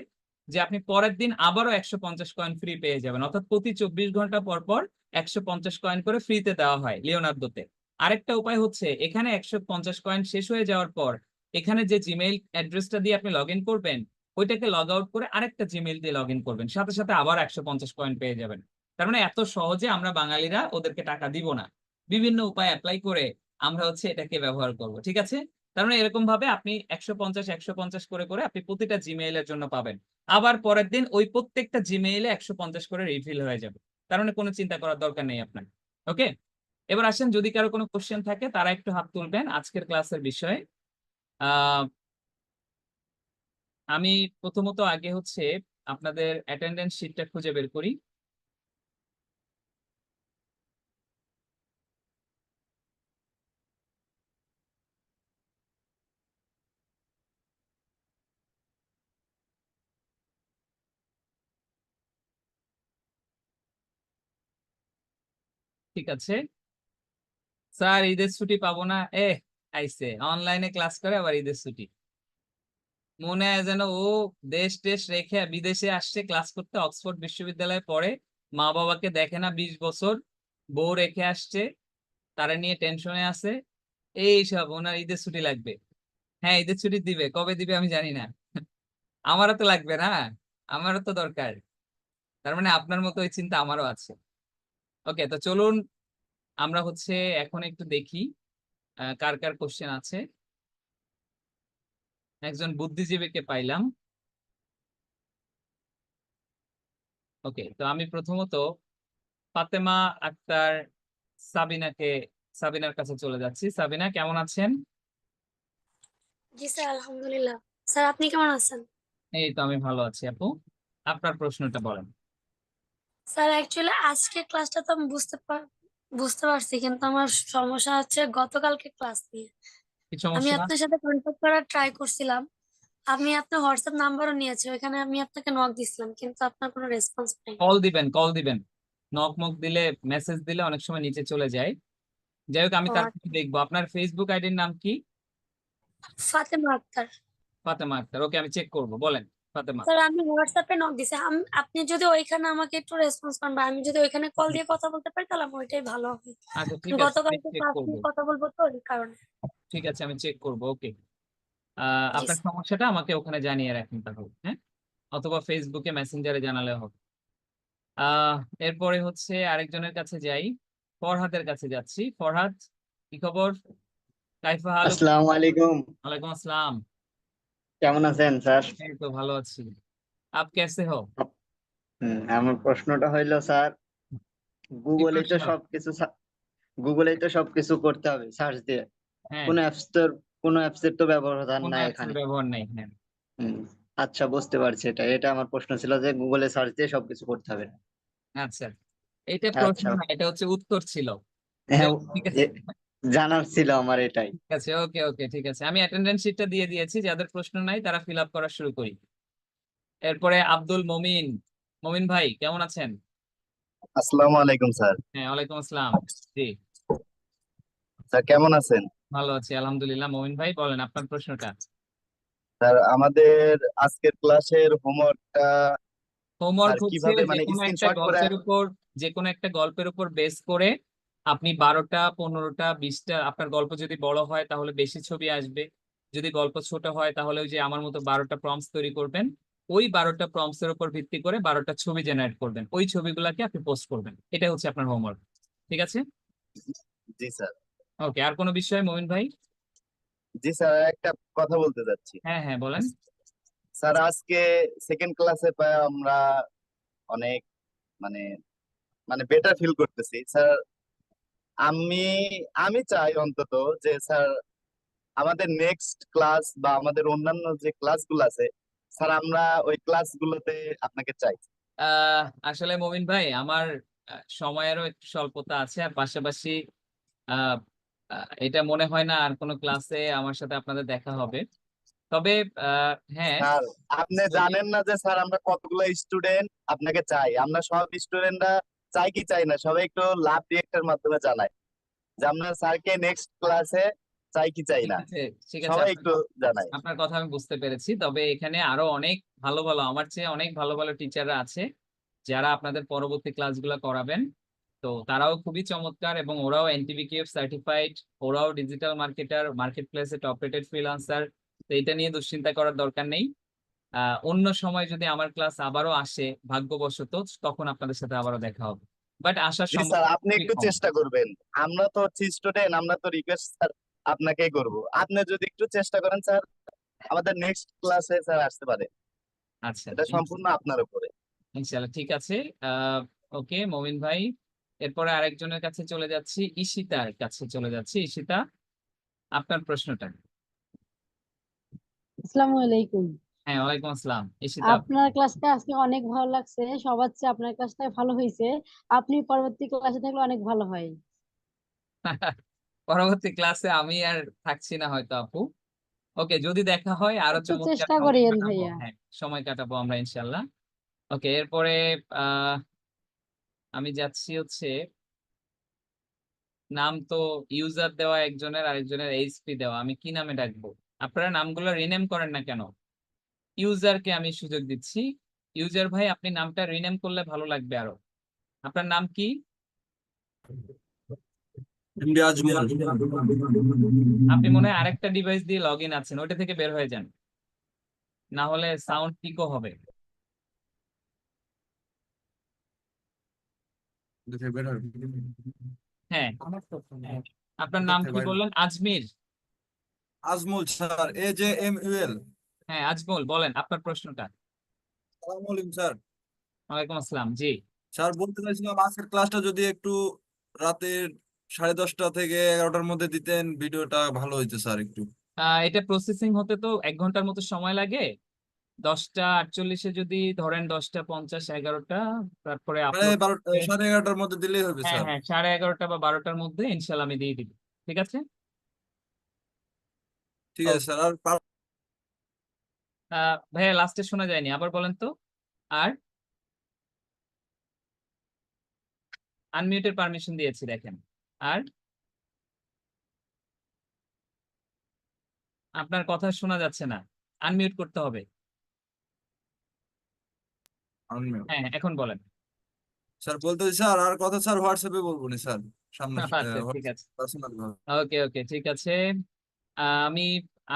যে আপনি পরের দিন আবারও 150 কয়েন ফ্রি পেয়ে যাবেন, অর্থাৎ প্রতি 24 ঘন্টা পর পর 150 কয়েন করে ফ্রিতে দেওয়া হয় লিওনার্দোতে। আরেকটা উপায় হচ্ছে এখানে 150 কয়েন শেষ হয়ে যাওয়ার পর এখানে যে জিমেইল অ্যাড্রেসটা দিয়ে আপনি লগ ইন করবেন, ওইটাকে লগ আউট করে আরেকটা জিমেইল দিয়ে লগ ইন করবেন, সাথে সাথে আবার 150 কয়েন পেয়ে যাবেন। তার মানে এত সহজে আমরা বাঙালিরা ওদেরকে টাকা দিব না, বিভিন্ন উপায় অ্যাপ্লাই করে আমরা হচ্ছে এটাকে ব্যবহার করব। ঠিক আছে, তার মানে এরকম ভাবে আপনি 150 করে করে আপনি প্রতিটা জিমেইলের জন্য পাবেন। আবার পরের দিন ওই প্রত্যেকটা জিমেইলে 150 করে রিফিল হয়ে যাবে। তার মানে কোনো চিন্তা করার দরকার নেই আপনার। ওকে, এবার আসেন, যদি কারো কোনো কোশ্চেন থাকে তারা একটু হাত তুলবেন আজকের ক্লাসের বিষয়ে। আহ আমি প্রথমত আগে হচ্ছে আপনাদের অ্যাটেন্ডেন্স শিটটা খুঁজে বের করি। ঠিক আছে স্যার, ঈদের ছুটি পাবো না? আইসে অনলাইনে ক্লাস করে আবার ঈদের ছুটি। মনে হয় যেন ও দেশ টেশ রেখে বিদেশে আসছে ক্লাস করতে, অক্সফোর্ড বিশ্ববিদ্যালয়ে পড়ে, মা বাবাকে দেখে না 20 বছর, বউ রেখে আসছে, তারা নিয়ে টেনশনে আছে। এই সব ওনার ঈদের ছুটি লাগবে। হ্যাঁ, ঈদের ছুটি দিবে, কবে দিবে আমি জানি না। আমারও তো লাগবে না, আমারও তো দরকার। তার মানে আপনার মতো ওই চিন্তা আমারও আছে। ওকে, তো চলুন আমরা হচ্ছে এখন একটু দেখি কার কার কোশ্চেন আছে। একজন বুদ্ধিজীবীকে পাইলাম। ওকে, তো আমি প্রথমত ফাতেমা আক্তার সাবিনাকে, সাবিনার কাছে চলে যাচ্ছি। সাবিনা, কেমন আছেন? জি স্যার, আলহামদুলিল্লাহ। স্যার আপনি কেমন আছেন? এই তো আমি ভালো আছি আপু, আপনার প্রশ্নটা বলেন। স্যার অ্যাকচুয়ালি আজকে ক্লাসটা তো আমি বুঝতে পারছি, কিন্তু আমার সমস্যা হচ্ছে গতকালকে ক্লাস নিয়ে। কি আমি সমস্যা? আপনার সাথে কন্ট্যাক্ট করার ট্রাই করছিলাম, আমি আপনার হোয়াটসঅ্যাপ নাম্বারও নিয়েছি, ওইখানে আমি আপনাকে নক দিছিলাম, কিন্তু আপনার কোনো রেসপন্স পাইনি। কল দিবেন, কল দিবেন। নক মক দিলে, মেসেজ দিলে অনেক সময় নিচে চলে যায়। যাই হোক, আমি ও তারপর আচ্ছা। দেখবো। আপনার ফেসবুক আইডির নাম কি? ফাতেমা আক্তার। ফাতেমা আক্তার, ওকে, আমি চেক করব, বলেন। ফাতেমা। স্যার আমি হোয়াটসঅ্যাপে নক দিছি। আপনি যদি ওইখানে আমাকে একটু রেসপন্স করেন বা আমি যদি ওইখানে কল দিয়ে কথা বলতে পারি তাহলে আমার ওইটাই ভালো হবে। আচ্ছা ঠিক আছে, আমি গতকালকে চেক ক্লাস করব। নিয়ে কথা বলবো তো এই কারণে। ঠিক আছে, আমি চেক করব। ওকে, জি আপনার স্যার। সমস্যাটা আমাকে ওখানে জানিয়ে রাখেন তাহলে, হ্যাঁ, অথবা ফেসবুকে মেসেঞ্জারে জানালে হবে। আহ এরপরে হচ্ছে আরেকজনের কাছে যাই, ফরহাদের কাছে যাচ্ছি। ফরহাদ, কি খবর? কাইফা হালুক? আসসালামু আলাইকুম। ওয়ালাইকুম আসসালাম। কেমন আছেন স্যার? এই তো ভালো আছি। আপ कैसे हो? আমার প্রশ্নটা হইলো স্যার, কি গুগলেই তো প্রশ্ন? সবকিছু গুগলেই তো সবকিছু করতে হবে সার্চ দিয়ে। হ্যাঁ, কোন অ্যাপস তো কোন অ্যাপসের তো ব্যবধান কোন নাই অ্যাপস এর এখানে। ব্যবহার নাই, হ্যাঁ। হুম, আচ্ছা বুঝতে পারছি, এটা আমার প্রশ্ন ছিল যে গুগলে সার্চ দিয়ে সবকিছু করতে হবে। আচ্ছা, এটা প্রশ্ন আচ্ছা, না, এটা হচ্ছে উত্তর ছিল। হ্যাঁ, ঠিক আছে, জানার ছিল আমার এটাই। ঠিক আছে, ওকে ওকে, ঠিক আছে। আমি অ্যাটেন্ডেন্স শিটটা দিয়ে দিয়েছি, যাদের প্রশ্ন নাই তারা ফিল আপ করা শুরু করি। এরপরে আব্দুল মমিন। মমিন ভাই কেমন আছেন? আসসালামু আলাইকুম স্যার। হ্যাঁ, ওয়ালাইকুম আসসালাম। জি, স্যার কেমন আছেন? ভালো আছি আলহামদুলিল্লাহ। মমিন ভাই বলেন আপনার প্রশ্নটা। স্যার আমাদের আজকের ক্লাসের হোমওয়ার্কটা হোমওয়ার্ক স্যার হচ্ছে কিভাবে যে মানে কোনো একটা স্ক্রিনশট করে? গল্পের উপর, যে কোনো একটা গল্পের উপর বেস করে আপনি 12টা 15টা 20টা, আপনার গল্প যদি বড় হয় তাহলে বেশি ছবি আসবে, যদি গল্প ছোট হয় তাহলে ওই যে আমার মতো 12টা প্রম্পটস তৈরি করবেন। ওই 12টা প্রম্পটস এর উপর ভিত্তি করে 12টা ছবি জেনারেট করবেন, ওই ছবিগুলোকে আপনি পোস্ট করবেন। এটা হচ্ছে আপনার হোমওয়ার্ক। ঠিক আছে, জি স্যার। ওকে। আর কোনো বিষয় মমিন ভাই? জি স্যার, একটা কথা বলতে চাচ্ছি। হ্যাঁ হ্যাঁ, বলেন। স্যার আজকে সেকেন্ড ক্লাসে পাই আমরা অনেক মানে মানে বেটার ফিল করতেছি স্যার। আমি আমি চাই অন্তত যে স্যার আমাদের নেক্সট ক্লাস বা আমাদের অন্যান্য যে ক্লাসগুলো আছে স্যার, আমরা ওই ক্লাসগুলোতে আপনাকে চাই। আসলে মমিন ভাই, আমার সময়েরও একটু স্বল্পতা আছে, আর পাশাপাশি আহ, এটা মনে হয় না আর কোনো ক্লাসে আমার সাথে আপনাদের দেখা হবে। তবে হ্যাঁ, স্যার আপনি যদি জানেন না যে স্যার আমরা কতগুলো স্টুডেন্ট আপনাকে চাই? আমরা সব স্টুডেন্টরা চাই কি চাই না সবাই একটু লাভ রিয়েক্টের মাধ্যমে জানাই যে আমরা স্যারকে নেক্সট ক্লাসে চাই কি চাই ঠিক না। আছে, ঠিক আছে, সবাই আপনার একটু জানাই। আপনার কথা আমি বুঝতে পেরেছি। তবে এখানে আরো অনেক ভালো ভালো, আমার চেয়ে অনেক ভালো ভালো টিচাররা আছে যারা আপনাদের পরবর্তী ক্লাসগুলো করাবেন। তো তারাও খুবই চমৎকার এবং ওরাও এনটিভিকিউএফ সার্টিফাইড, ওরাও ডিজিটাল মার্কেটার, মার্কেট প্লেসে টপ রেটেড ফ্রিল্যান্সার। তো এটা নিয়ে দুশ্চিন্তা করার দরকার নেই। অন্য সময় যদি আমার ক্লাস আবারও আসে ভাগ্যবশত, তখন আপনাদের সাথে আবারও দেখা হবে, বাট আসার জি স্যার, সম্ভাবনা আপনি খুবই একটু কম। চেষ্টা করবেন। আমরা তো হচ্ছে স্টুডেন্ট, আমরা তো রিকোয়েস্ট স্যার আপনাকেই করব। আপনি যদি একটু চেষ্টা করেন স্যার, আমাদের নেক্সট ক্লাসে স্যার আসতে পারে। আচ্ছা, এটা সম্পূর্ণ আপনার উপরে। ইনশাল্লাহ, ঠিক আছে। আহ ওকে মমিন ভাই, এরপরে আরেকজনের কাছে চলে যাচ্ছি, ঈশিতার কাছে চলে যাচ্ছি। ঈশিতা, আপনার প্রশ্নটা। আসসালামু আলাইকুম। হ্যাঁ, ওয়ালাইকুম আসসালাম। ঈশিতা, আপনার ক্লাসটা আজকে অনেক ভালো লাগছে, সবার চেয়ে আপনার ক্লাসটা ভালো হয়েছে। আপনি পরবর্তী ক্লাসে থাকলে অনেক ভালো হয়। পরবর্তী ক্লাসে আমি আর থাকছি না হয়তো আপু। ওকে, যদি দেখা হয় আরো একটু চমৎকার চেষ্টা সময় করিয়েন কাটাবো, ভাইয়া। হ্যাঁ সময় কাটাবো আমরা ইনশাল্লাহ। ওকে, এরপরে আহ আমি যাচ্ছি হচ্ছে, নাম তো ইউজার দেওয়া একজনের, আরেকজনের এইচপি দেওয়া, আমি কি নামে ডাকবো? আপনারা নামগুলো রিনেম করেন না কেন? ইউজারকে আমি সুযোগ দিচ্ছি। ইউজার ভাই, আপনি নামটা রিনেম করলে ভালো লাগবে আরো। আপনার নাম কি? আপনি মনে হয় আরেকটা ডিভাইস দিয়ে লগ ইন আছেন, ওইটা থেকে বের হয়ে যান, না হলে সাউন্ড পিকও হবে। হ্যাঁ, আপনার নাম কি বললেন? আজমির? Ajmal sir, AJMUL। হ্যাঁ আজমল, বলেন আপনার প্রশ্নটা। আসসালামু আলাইকুম স্যার। ওয়ালাইকুম আসসালাম। জি, স্যার বলতে চাইছিলাম আজকের ক্লাসটা যদি একটু রাতের 10:30 থেকে 11টার মধ্যে দিতেন ভিডিওটা ভালো হইতো স্যার একটু। এটা প্রসেসিং হতে তো 1 ঘন্টার মতো সময় লাগে। 10টা 48-এ যদি ধরেন, 10টা 50 11টা, তারপরে মানে আপলোড। 11:30টার মধ্যে দিলেই হবে হ্যাঁ স্যার। হ্যাঁ, 11:30 বা 12টার মধ্যে ইনশাল্লাহ আমি দিয়ে দিব। ঠিক আছে। ঠিক ও, আছে স্যার। আর ভাইয়া লাস্টে শোনা যায়নি, আবার বলেন তো। আর আনমিউটের পারমিশন দিয়েছি দেখেন। আর আপনার কথা শোনা যাচ্ছে না, আনমিউট করতে হবে। আনমিউট। হ্যাঁ হ্যাঁ, এখন বলেন। স্যার বলতেছি স্যার আর কথা স্যার হোয়াটসঅ্যাপে বলবো নি স্যার, সামনে আচ্ছা ঠিক আছে, পার্সোনাল ভাবে। ওকে ওকে ঠিক আছে। আমি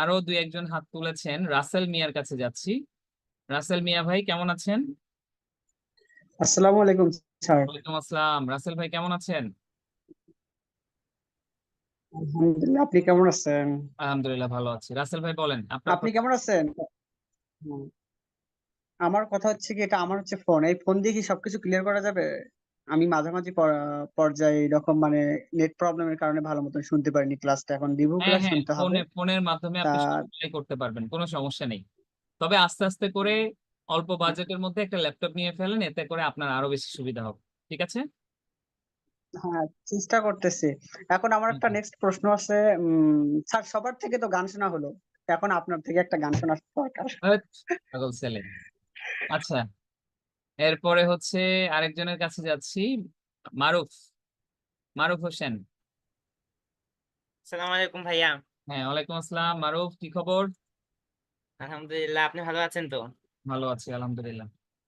আরো দুই একজন হাত তুলেছেন, রাসেল মিয়ার কাছে যাচ্ছি। রাসেল মিয়া ভাই কেমন আছেন? আসসালামু আলাইকুম স্যার। ওয়ালাইকুম আসসালাম। রাসেল ভাই কেমন আছেন? আলহামদুলিল্লাহ, আপনি কেমন আছেন? আলহামদুলিল্লাহ ভালো আছি। রাসেল ভাই বলেন আপনার আপনি কেমন আছেন? হুম, আমার কথা হচ্ছে কি, এটা আমার হচ্ছে ফোন, এই ফোন দিয়ে কি সবকিছু ক্লিয়ার করা যাবে? আমি মাঝামাঝি পর্যায়ে এরকম মানে নেট প্রবলেমের কারণে ভালো মতন শুনতে পারিনি ক্লাসটা, এখন রিভিউ হ্যাঁ ক্লাস হ্যাঁ, শুনতে হবে। ফোনের মাধ্যমে তা আপনি সবটাই করতে পারবেন, কোনো সমস্যা নেই। তবে আস্তে আস্তে করে অল্প বাজেটের মধ্যে একটা ল্যাপটপ নিয়ে ফেলেন, এতে করে আপনার আরো বেশি সুবিধা হবে। ঠিক আছে? হ্যাঁ, চেষ্টা করতেছি। এখন আমার হুম, একটা হুম। নেক্সট প্রশ্ন আছে। স্যার, সবার থেকে তো গান শোনা হলো, এখন আপনার থেকে একটা গান শোনার দরকার। ধ্যাৎ, পাগল ছেলে। আচ্ছা, এরপরে হচ্ছে আরেকজনের কাছে যাচ্ছি, মারুফ, মারুফ হোসেন। সালাম আলাইকুম ভাইয়া। হ্যাঁ ওয়ালাইকুম আসসালাম। মারুফ, কি খবর? আলহামদুলিল্লাহ, আপনি ভালো আছেন তো? ভালো আছি আলহামদুলিল্লাহ।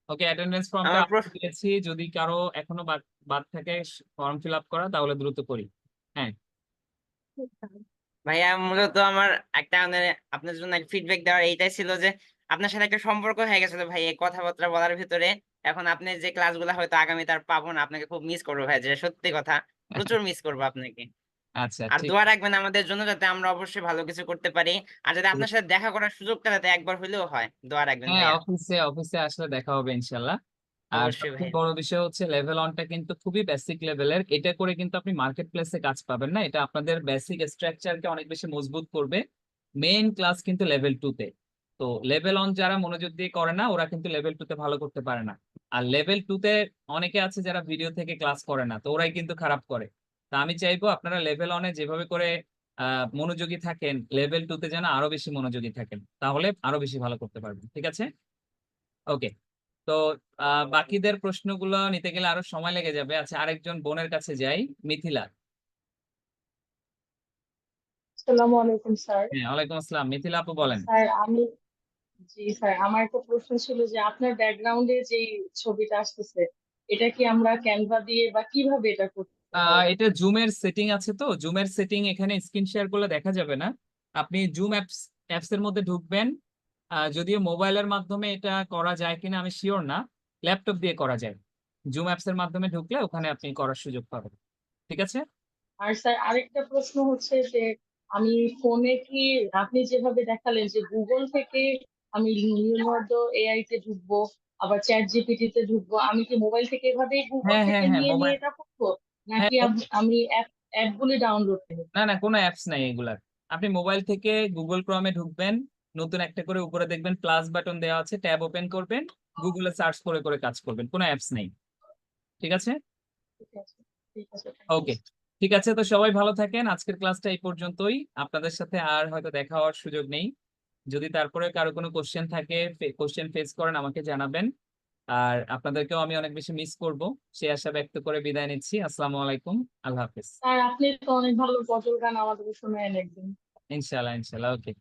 ওকে, অ্যাটেন্ডেন্স ফর্মটা আমার আপলোড দিয়েছি, যদি কারো এখনো বাদ বাদ থাকে ফর্ম ফিল আপ করা, তাহলে দ্রুত করি। হ্যাঁ ভাইয়া মূলত আমার একটা আপনার জন্য ফিডব্যাক দেওয়ার এইটাই ছিল যে আপনার সাথে একটা সম্পর্ক হয়ে গেছিল ভাই এই কথাবার্তা বলার ভিতরে। এখন আপনি যে ক্লাসগুলো হয়তো আগামীতে আর পাবো না, আপনাকে খুব মিস করবো ভাই, যেটা সত্যি কথা। প্রচুর মিস করবো আপনাকে। আচ্ছা আর ঠিক দোয়া আছে। রাখবেন আমাদের জন্য, যাতে আমরা অবশ্যই ভালো কিছু করতে পারি। আর যাতে আপনার সাথে দেখা করার সুযোগটা যাতে একবার হলেও হয়, দোয়া রাখবেন হ্যাঁ, ভাইয়া। অফিসে অফিসে আসলে দেখা হবে ইনশাল্লাহ। আর অবশ্যই সবচেয়ে ভাইয়া। বড় বিষয় হচ্ছে লেভেল অনটা কিন্তু খুবই বেসিক লেভেলের, এটা করে কিন্তু আপনি মার্কেট প্লেসে কাজ পাবেন না, এটা আপনাদের বেসিক স্ট্রাকচারকে অনেক বেশি মজবুত করবে। মেইন ক্লাস কিন্তু লেভেল টু তে। তো লেভেল অন যারা মনোযোগ দিয়ে করে না, ওরা কিন্তু লেভেল টু তে ভালো করতে পারে না। আর লেভেল টু তে অনেকে আছে যারা ভিডিও থেকে ক্লাস করে না, তো ওরাই কিন্তু খারাপ করে। তা আমি চাইবো আপনারা লেভেল অনে যেভাবে করে মনোযোগী থাকেন, লেভেল টু তে যেন আরো বেশি মনোযোগী থাকেন, তাহলে আরো বেশি ভালো করতে পারবেন। ঠিক আছে? ওকে। তো বাকিদের প্রশ্নগুলো নিতে গেলে আরো সময় লেগে যাবে। আচ্ছা, আরেকজন বোনের কাছে যাই, মিথিলা। আসসালামু আলাইকুম স্যার। হ্যাঁ ওয়ালাইকুম আসসালাম, মিথিলা আপু বলেন। স্যার জি স্যার, আমার একটা প্রশ্ন ছিল যে আপনার ব্যাকগ্রাউন্ডে যে ছবিটা আসতেছে, এটা কি আমরা ক্যানভা দিয়ে বা কিভাবে এটা করতে পারবো? এটা জুমের সেটিং আছে, তো জুমের সেটিং এখানে স্ক্রিন শেয়ার করলে দেখা যাবে না। আপনি জুম অ্যাপস এর মধ্যে ঢুকবেন। যদিও মোবাইলের মাধ্যমে এটা করা যায় কিনা আমি শিওর না, ল্যাপটপ দিয়ে করা যায়। জুম অ্যাপস এর মাধ্যমে ঢুকলে ওখানে আপনি করার সুযোগ পাবেন। ঠিক আছে? আর স্যার আরেকটা প্রশ্ন হচ্ছে যে আমি ফোনে কি আপনি যেভাবে দেখালেন যে গুগল থেকে আমি লিওনার্দো এআই তে ঢুকবো, আবার চ্যাট জিপিটি তে ঢুকবো, আমি কি মোবাইল থেকে এভাবেই গুগল হ্যাঁ হ্যাঁ থেকে হ্যাঁ, নিয়ে নিয়ে মোবাইল। এটা করবো, হ্যাঁ, নাকি আমি অ্যাপগুলি ডাউনলোড করবো? না না, কোনো অ্যাপস নাই এগুলার। আপনি মোবাইল থেকে গুগল ক্রমে ঢুকবেন, নতুন একটা করে উপরে দেখবেন প্লাস বাটন দেওয়া আছে, ট্যাব ওপেন করবেন, গুগলে সার্চ করে করে কাজ করবেন, কোনো অ্যাপস নেই। ঠিক আছে? ঠিক আছে, ঠিক আছে, ওকে, ঠিক আছে। তো সবাই ভালো থাকেন, আজকের ক্লাসটা এই পর্যন্তই। আপনাদের সাথে আর হয়তো দেখা হওয়ার সুযোগ নেই। যদি তারপরে কারো কোনো কোশ্চেন থাকে, কোশ্চেন ফেস করেন, আমাকে জানাবেন। আর আপনাদেরকেও আমি অনেক বেশি মিস করব, সে আশা ব্যক্ত করে বিদায় নিচ্ছি। আসসালামু আলাইকুম, আল্লাহ হাফিজ। স্যার আপনি তো অনেক ভালো গজল গান আমাদের শোনায়েন একদিন। ইনশাল্লাহ ইনশাল্লাহ, ওকে।